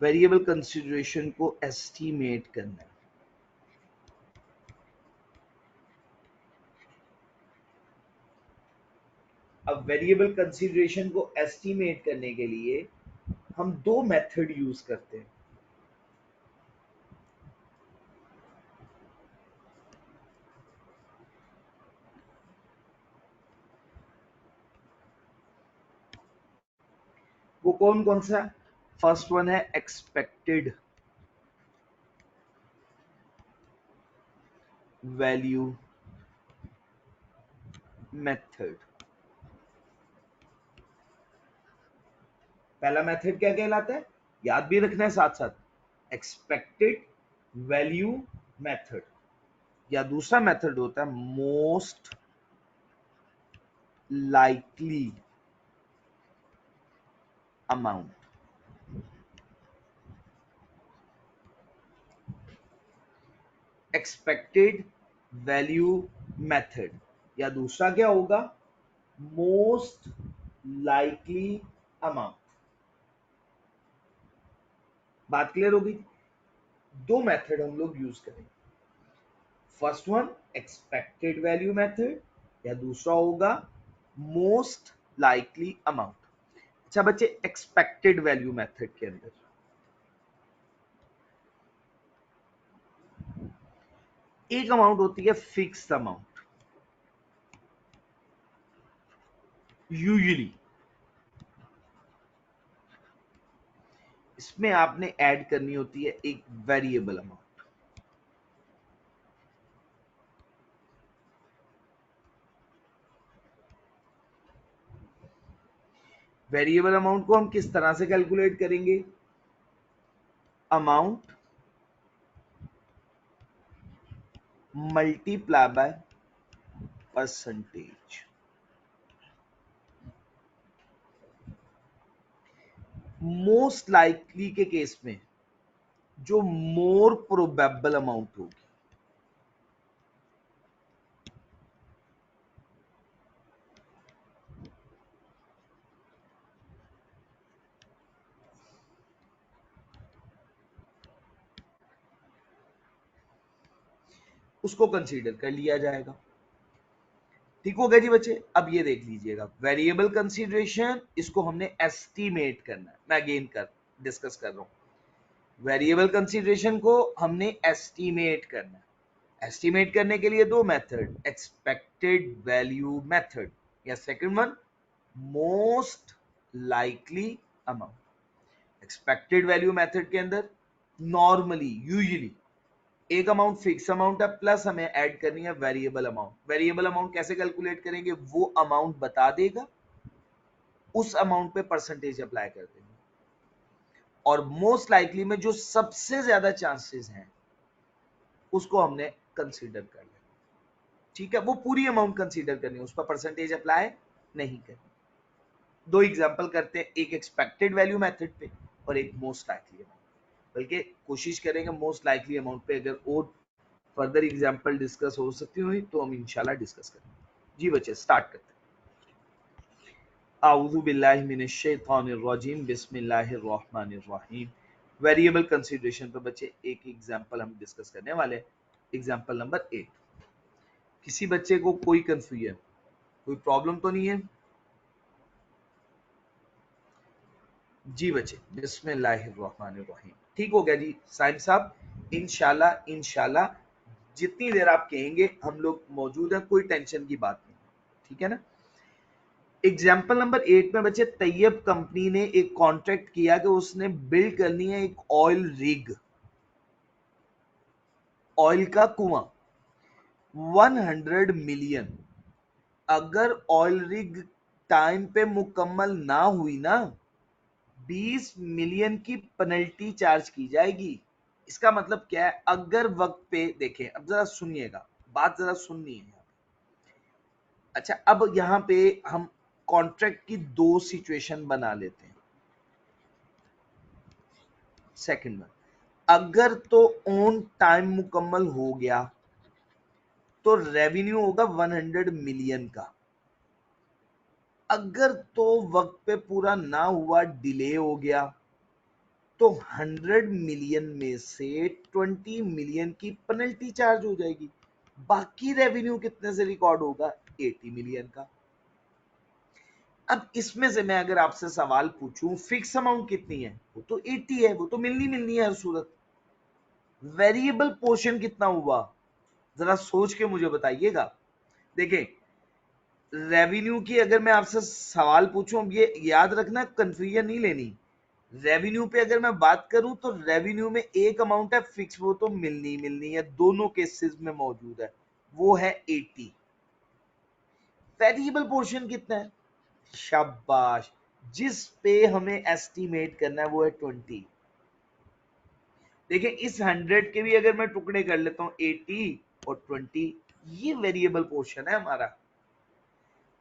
वेरिएबल कंसीडरेशन को एस्टिमेट करना है। अब वेरिएबल कंसीडरेशन को एस्टिमेट करने के लिए हम दो मेथड यूज करते हैं। वो कौन कौन सा, फर्स्ट वन है एक्सपेक्टेड वैल्यू मेथड। पहला मेथड क्या कहलाता है, याद भी रखना है साथ साथ, एक्सपेक्टेड वैल्यू मेथड, या दूसरा मेथड होता है most likely amount. Expected value method या दूसरा क्या होगा, मोस्ट लाइकली अमाउंट। बात क्लियर होगी, दो मेथड हम लोग यूज करेंगे, first one expected value method या दूसरा होगा मोस्ट लाइकली अमाउंट। अच्छा बच्चे, एक्सपेक्टेड वैल्यू मेथड के अंदर एक अमाउंट होती है फिक्स्ड अमाउंट, यूजुअली इसमें आपने ऐड करनी होती है एक वेरिएबल अमाउंट। वेरिएबल अमाउंट को हम किस तरह से कैलकुलेट करेंगे, amount multiply by percentage. Most likely के केस में जो मोर प्रोबेबल अमाउंट होगी, उसको कंसीडर कर लिया जाएगा। ठीक हो गया जी बच्चे। अब ये देख लीजिएगा, वेरिएबल कंसीडरेशन इसको हमने एस्टीमेट करना है, मैं अगेन डिस्कस कर रहा हूं, वेरिएबल कंसीडरेशन को हमने एस्टीमेट करना है। एस्टीमेट करने के लिए दो मेथड, एक्सपेक्टेड वैल्यू मेथड या second one most likely amount. Expected value method के अंदर नॉर्मली यूजुअली एक अमाउंट फिक्स अमाउंट है प्लस हमें ऐड करनी है वेरिएबल अमाउंट। वेरिएबल अमाउंट कैसे कैलकुलेट करेंगे, वो अमाउंट बता देगा, उस अमाउंट पे परसेंटेज अप्लाई कर देंगे, और मोस्ट लाइकली में जो सबसे ज्यादा चांसेस हैं उसको हमने कंसीडर कर लिया। ठीक है, वो पूरी अमाउंट कंसीडर करनी है, उस पर परसेंटेज अप्लाई नहीं करनी। दो एग्जांपल करते हैं, एक एक्सपेक्टेड वैल्यू मेथड पे और एक मोस्ट लाइकली अमाउंट, बल्कि कोशिश करेंगे मोस्ट लाइकली अमाउंट पे अगर और फर्दर एग्जांपल डिस्कस हो सकती हुई तो हम इंशाल्लाह डिस्कस करेंगे। जी बच्चे स्टार्ट करते हैं। आऊज़ु बिल्लाहि मिनश शैतानिर रजीम, बिस्मिल्लाहिर रहमानिर रहीम। वेरिएबल कंसीडरेशन पे बच्चे एक एग्जांपल हम डिस्कस करने वाले हैं, एग्जांपल नंबर 8। किसी बच्चे को कोई कंफ्यूजन, कोई प्रॉब्लम तो नहीं है? जी बच्चे, बिस्मिल्लाहिर्रहमानिर्रहीम। ठीक हो गया जी साहिब साहब, इंशाल्लाह इंशाल्लाह जितनी देर आप कहेंगे हम लोग मौजूद हैं, कोई टेंशन की बात नहीं। ठीक है ना। एग्जाम्पल नंबर 8 में बच्चे, तैयब कंपनी ने एक कॉन्ट्रैक्ट किया कि उसने बिल्ड करनी है एक ऑयल रिग, ऑयल का कुआं, 100 मिलियन। अगर ऑयल रिग टाइम पे मुकम्मल ना हुई ना 20 मिलियन की पेनल्टी चार्ज की जाएगी। इसका मतलब क्या है, अगर वक्त पे देखें, अब जरा सुनिएगा, बात जरा सुननी है। अच्छा, अब यहाँ पे हम कॉन्ट्रैक्ट की दो सिचुएशन बना लेते हैं। सेकंड वन, अगर तो ऑन टाइम मुकम्मल हो गया तो रेवेन्यू होगा 100 मिलियन का। अगर तो वक्त पे पूरा ना हुआ, डिले हो गया, तो 100 मिलियन में से 20 मिलियन की पेनल्टी चार्ज हो जाएगी। बाकी रेवेन्यू कितने से रिकॉर्ड होगा, 80 मिलियन का। अब इसमें से मैं अगर आपसे सवाल पूछूं फिक्स अमाउंट कितनी है, वो तो 80 है, वो तो मिलनी मिलनी है हर सूरत। वेरिएबल पोर्शन कितना हुआ, जरा सोच के मुझे बताइएगा। देखें, रेवेन्यू की अगर मैं आपसे सवाल पूछूं, अब ये याद रखना, कंफ्यूजन नहीं लेनी। रेवेन्यू पे अगर मैं बात करूं तो रेवेन्यू में एक अमाउंट है फिक्स, वो तो मिलनी मिलनी है, दोनों केसेस में मौजूद है, वो है 80। वेरिएबल पोर्शन कितना है, शाबाश, जिस पे हमें एस्टिमेट करना है वो है 20। देखिए, इस 100 के भी अगर मैं टुकड़े कर लेता हूं, 80 और 20, ये वेरिएबल पोर्शन है हमारा।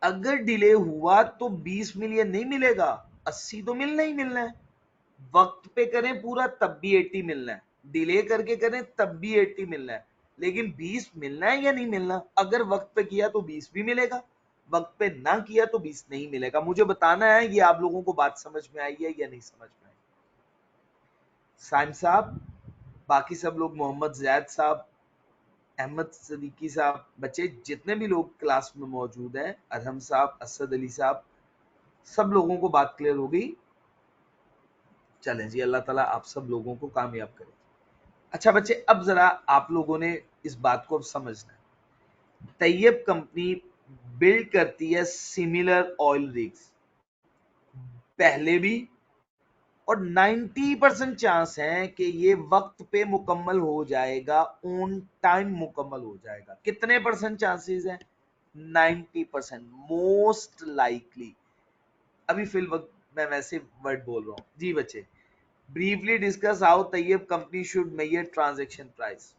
अगर डिले हुआ तो 20 मिलियन नहीं मिलेगा, 80 तो मिलना ही मिलना है। वक्त पे करें पूरा तब भी 80 मिलना है, डिले करके करें तब भी 80 मिलना है, लेकिन 20 मिलना है या नहीं मिलना। अगर वक्त पे किया तो 20 भी मिलेगा, वक्त पे ना किया तो 20 नहीं मिलेगा। मुझे बताना है ये आप लोगों को बात समझ में आई है या नहीं समझ में आई। साइम साहब, बाकी सब लोग, मोहम्मद जैद साहब, अहमद सदीकी साहब, बच्चे जितने भी लोग क्लास में मौजूद हैं, अरहम साहब, असद अली साहब, सब लोगों को बात क्लियर हो गई। चलें जी, अल्लाह ताला आप सब लोगों को कामयाब करे। अच्छा बच्चे, अब जरा आप लोगों ने इस बात को समझना है। तैयब कंपनी बिल्ड करती है सिमिलर ऑयल रिग्स पहले भी, और 90% चांस है कि ये वक्त पे मुकम्मल हो जाएगा, ऑन टाइम मुकम्मल हो जाएगा। कितने परसेंट चांसेस है, 90%, मोस्ट लाइकली। अभी फिल वक्त मैं वैसे वर्ड बोल रहा हूँ जी बच्चे। Briefly discuss how Tayyab company should measure transaction price.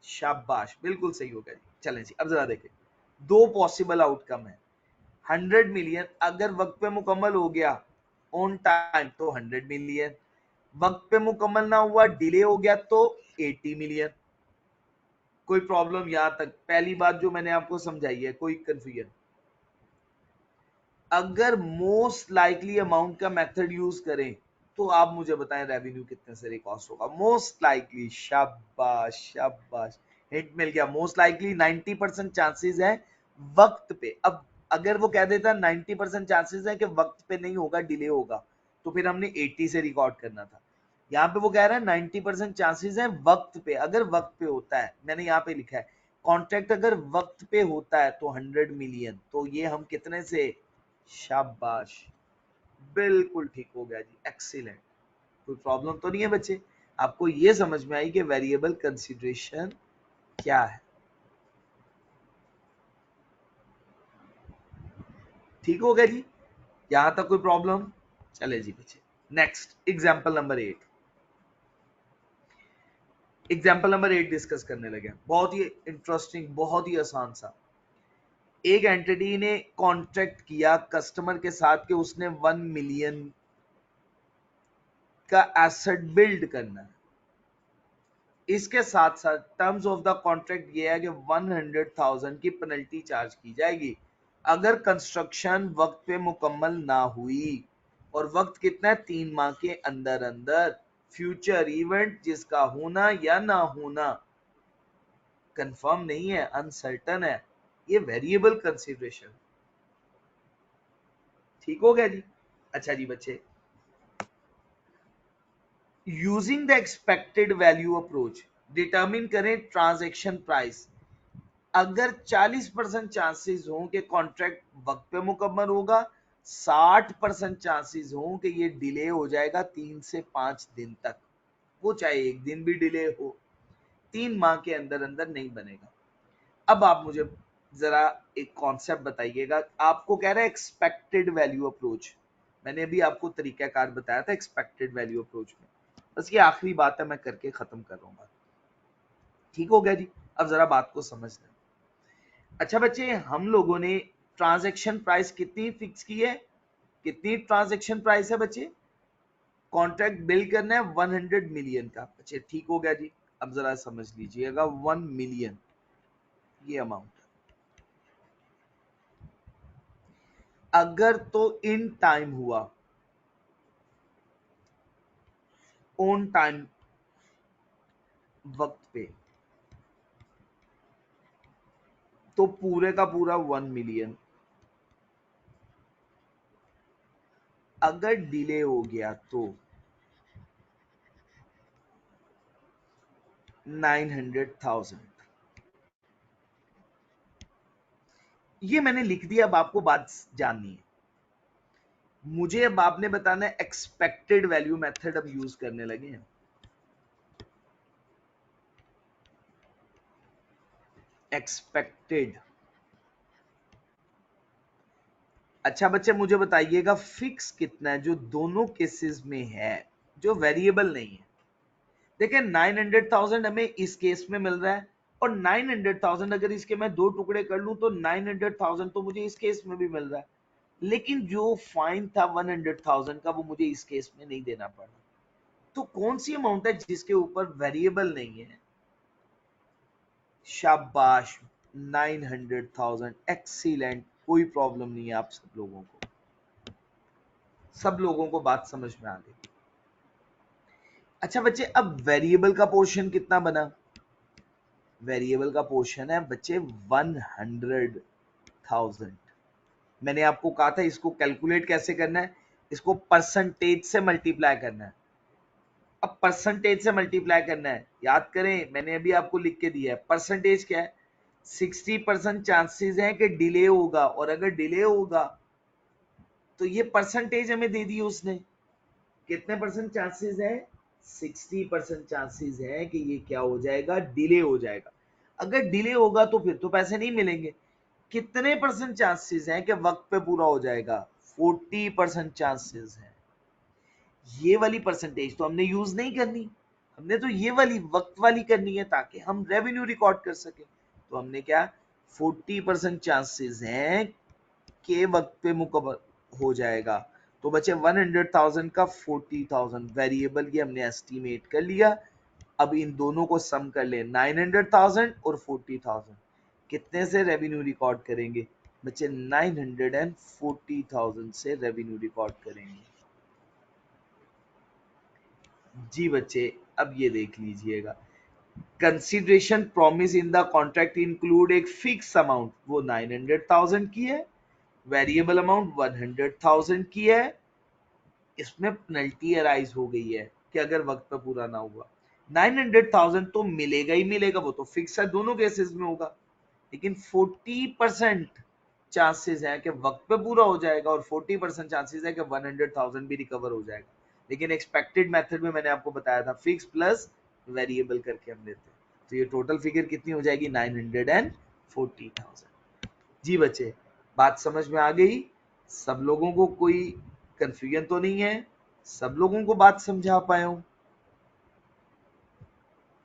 शाबाश, बिल्कुल सही हो गया जी। चलें जी, अब जरा देखें, दो पॉसिबल आउटकम है। 100 मिलियन अगर वक्त पे मुकम्मल हो गया ऑन टाइम तो 100 मिलियन, वक्त पे मुकम्मल ना हुआ, डिले हो गया तो 80 मिलियन। कोई प्रॉब्लम यहां तक, पहली बात जो मैंने आपको समझाई है, कोई कंफ्यूजन? अगर मोस्ट लाइकली अमाउंट का मेथड यूज करें तो आप मुझे बताएं रेवेन्यू कितने से रिकॉस्ट होगा। मोस्ट लाइकली, शाबाश शाबाश, हिंट मिल गया। मोस्ट लाइकली 90% चांसेस है वक्त पे। अब अगर वो कह देता 90% चांसेस है कि वक्त पे नहीं होगा, डिले होगा, तो फिर हमने 80 से रिकॉर्ड करना था। यहाँ पे वो कह रहा है 90% चांसेस है वक्त पे। अगर वक्त पे होता है, मैंने यहाँ पे लिखा है कॉन्ट्रैक्ट अगर वक्त पे होता है तो 100 मिलियन, तो ये हम कितने से, शाबाश, बिल्कुल ठीक हो गया जी, एक्सीलेंट। कोई प्रॉब्लम तो नहीं है बच्चे? आपको ये समझ में आई कि वेरिएबल कंसीडरेशन क्या है? ठीक हो गया जी, यहां तक कोई प्रॉब्लम? चले जी बच्चे, next example number 8। Example number 8 discuss करने लगे। बहुत ही इंटरेस्टिंग, बहुत ही आसान सा। एक एंटिटी ने कॉन्ट्रैक्ट किया कस्टमर के साथ कि उसने 1 मिलियन का एसेट बिल्ड करना है। इसके साथ साथ टर्म्स ऑफ द कॉन्ट्रैक्ट ये है कि 100,000 की पेनल्टी चार्ज की जाएगी अगर कंस्ट्रक्शन वक्त पे मुकम्मल ना हुई। और वक्त कितना है, 3 माह के अंदर अंदर। फ्यूचर इवेंट जिसका होना या ना होना कंफर्म नहीं है, अनसर्टन है, ये वेरिएबल कंसीडरेशन। ठीक हो गया जी? अच्छा जी बच्चे, using the expected value approach determine करें ट्रांजैक्शन प्राइस। अगर 40% चांसेस हो कि कॉन्ट्रैक्ट वक्त पे मुकम्मल होगा, 60% चांसेस हो कि ये डिले हो जाएगा 3 से 5 दिन तक, वो चाहे एक दिन भी डिले हो, 3 माह के अंदर अंदर नहीं बनेगा। अब आप मुझे जरा एक कॉन्सेप्ट बताइएगा। आपको कह रहा है एक्सपेक्टेड वैल्यू अप्रोच, मैंने अभी आपको तरीकाकार बताया था एक्सपेक्टेड वैल्यू अप्रोच में। बस ये आखिरी बात है, मैं करके खत्म कर रहा हूँ। ठीक हो गया जी, अब जरा बात को समझ लें। अच्छा बच्चे, हम लोगों ने ट्रांजैक्शन प्राइस कितनी फिक्स की है? कितनी ट्रांजैक्शन प्राइस है बच्चे? कॉन्ट्रैक्ट बिल करना है 100 मिलियन का। बच्चे ठीक हो गया जी, अब जरा समझ लीजिएगा 1 मिलियन ये अमाउंट। अगर तो इन टाइम हुआ, ऑन टाइम, वक्त पे, तो पूरे का पूरा 1 मिलियन। अगर डिले हो गया तो 900,000। ये मैंने लिख दिया, अब आपको बात जाननी है। मुझे अब आपने बताना है एक्सपेक्टेड वैल्यू मेथड अब यूज करने लगे हैं। एक्सपेक्टेड। अच्छा बच्चे मुझे बताइएगा फिक्स कितना है जो दोनों केसेस में है, जो वेरिएबल नहीं है। देखिए 900,000 हमें इस केस में मिल रहा है, और 900,000 अगर इसके मैं दो टुकड़े कर लूं तो 900,000 तो मुझे इस केस में भी मिल रहा है। लेकिन जो फाइन था 100,000 का वो मुझे इस केस में नहीं देना पड़ा। तो कौन सी अमाउंट है जिसके ऊपर वेरिएबल नहीं है? शाबाश, 900,000। एक्सीलेंट, कोई प्रॉब्लम नहीं है आप सब लोगों को। सब लोगों को बात समझ में आ गई। अच्छा बच्चे, अब वेरिएबल का पोर्शन कितना बना? वेरिएबल का पोर्शन है बच्चे 100,000। मैंने आपको कहा था इसको कैलकुलेट कैसे करना है, इसको परसेंटेज से मल्टीप्लाई करना है। अब परसेंटेज से मल्टीप्लाई करना है, याद करें मैंने अभी आपको लिख के दिया है। परसेंटेज क्या है? 60% चांसेस है कि डिले होगा, और अगर डिले होगा तो ये परसेंटेज हमें दे दी उसने। कितने परसेंट चांसेस है? 60% चांसेस है कि ये क्या हो जाएगा, डिले हो जाएगा। अगर डिले होगा तो फिर तो पैसे नहीं मिलेंगे। कितने परसेंट चांसेस हैं कि वक्त पे पूरा हो जाएगा? 40% चांसेस है। ये वाली परसेंटेज तो हमने यूज नहीं करनी, हमने तो ये वाली वक्त वाली करनी है ताकि हम रेवेन्यू रिकॉर्ड कर सके। तो हमने क्या, 40% चांसेस हैं कि वक्त पे मुकम्मल हो जाएगा। तो बचे 100,000 का 40,000 वेरिएबल, ये हमने एस्टीमेट कर लिया। अब इन दोनों को सम कर ले, 900,000 और 40,000, कितने से रेवेन्यू रिकॉर्ड करेंगे बच्चे? 940,000 से रेवेन्यू रिकॉर्ड करेंगे। जी बच्चे, अब ये देख लीजिएगा, consideration promise in the contract include एक फिक्स अमाउंट, वो 900,000 की है। वेरिएबल अमाउंट 100,000 की है। इसमें पेनल्टी अराइज हो गई है कि अगर वक्त पर पूरा ना हुआ। 900,000 तो मिलेगा ही मिलेगा, वो तो फिक्स है, दोनों केसेस में होगा। लेकिन 40% चांसेस है कि वक्त पे पूरा हो जाएगा, और 40% चांसेस है कि 100,000 भी रिकवर हो जाएगा। लेकिन एक्सपेक्टेड मेथड में मैंने आपको बताया था फिक्स प्लस वेरिएबल करके हम लेते हैं। तो ये टोटल फिगर कितनी हो जाएगी? 940,000। जी बच्चे, बात समझ में आ गई? सब लोगों को कोई कंफ्यूजन तो नहीं है? सब लोगों को बात समझा पाए हूं?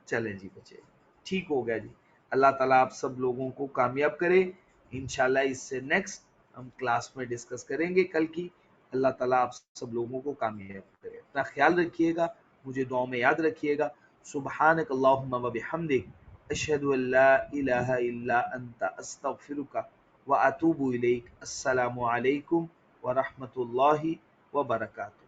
चलें जी बच्चे, ठीक हो गया जी। अल्लाह ताला आप सब लोगों को कामयाब करे। इंशाल्लाह इससे नेक्स्ट हम क्लास में डिस्कस करेंगे कल की। अल्लाह ताला आप सब लोगों को कामयाब करे। अपना ख्याल रखिएगा, मुझे दुआ में याद रखिएगा। सुब्हानक अल्लाहुम्मा व बिहम्दिक, अशहदु अल्ला इलाहा इल्ला अंता, अस्तगफिरुका व अतूबु इलैक। अस्सलामु अलैकुम व रहमतुल्लाहि व बरकातुहू।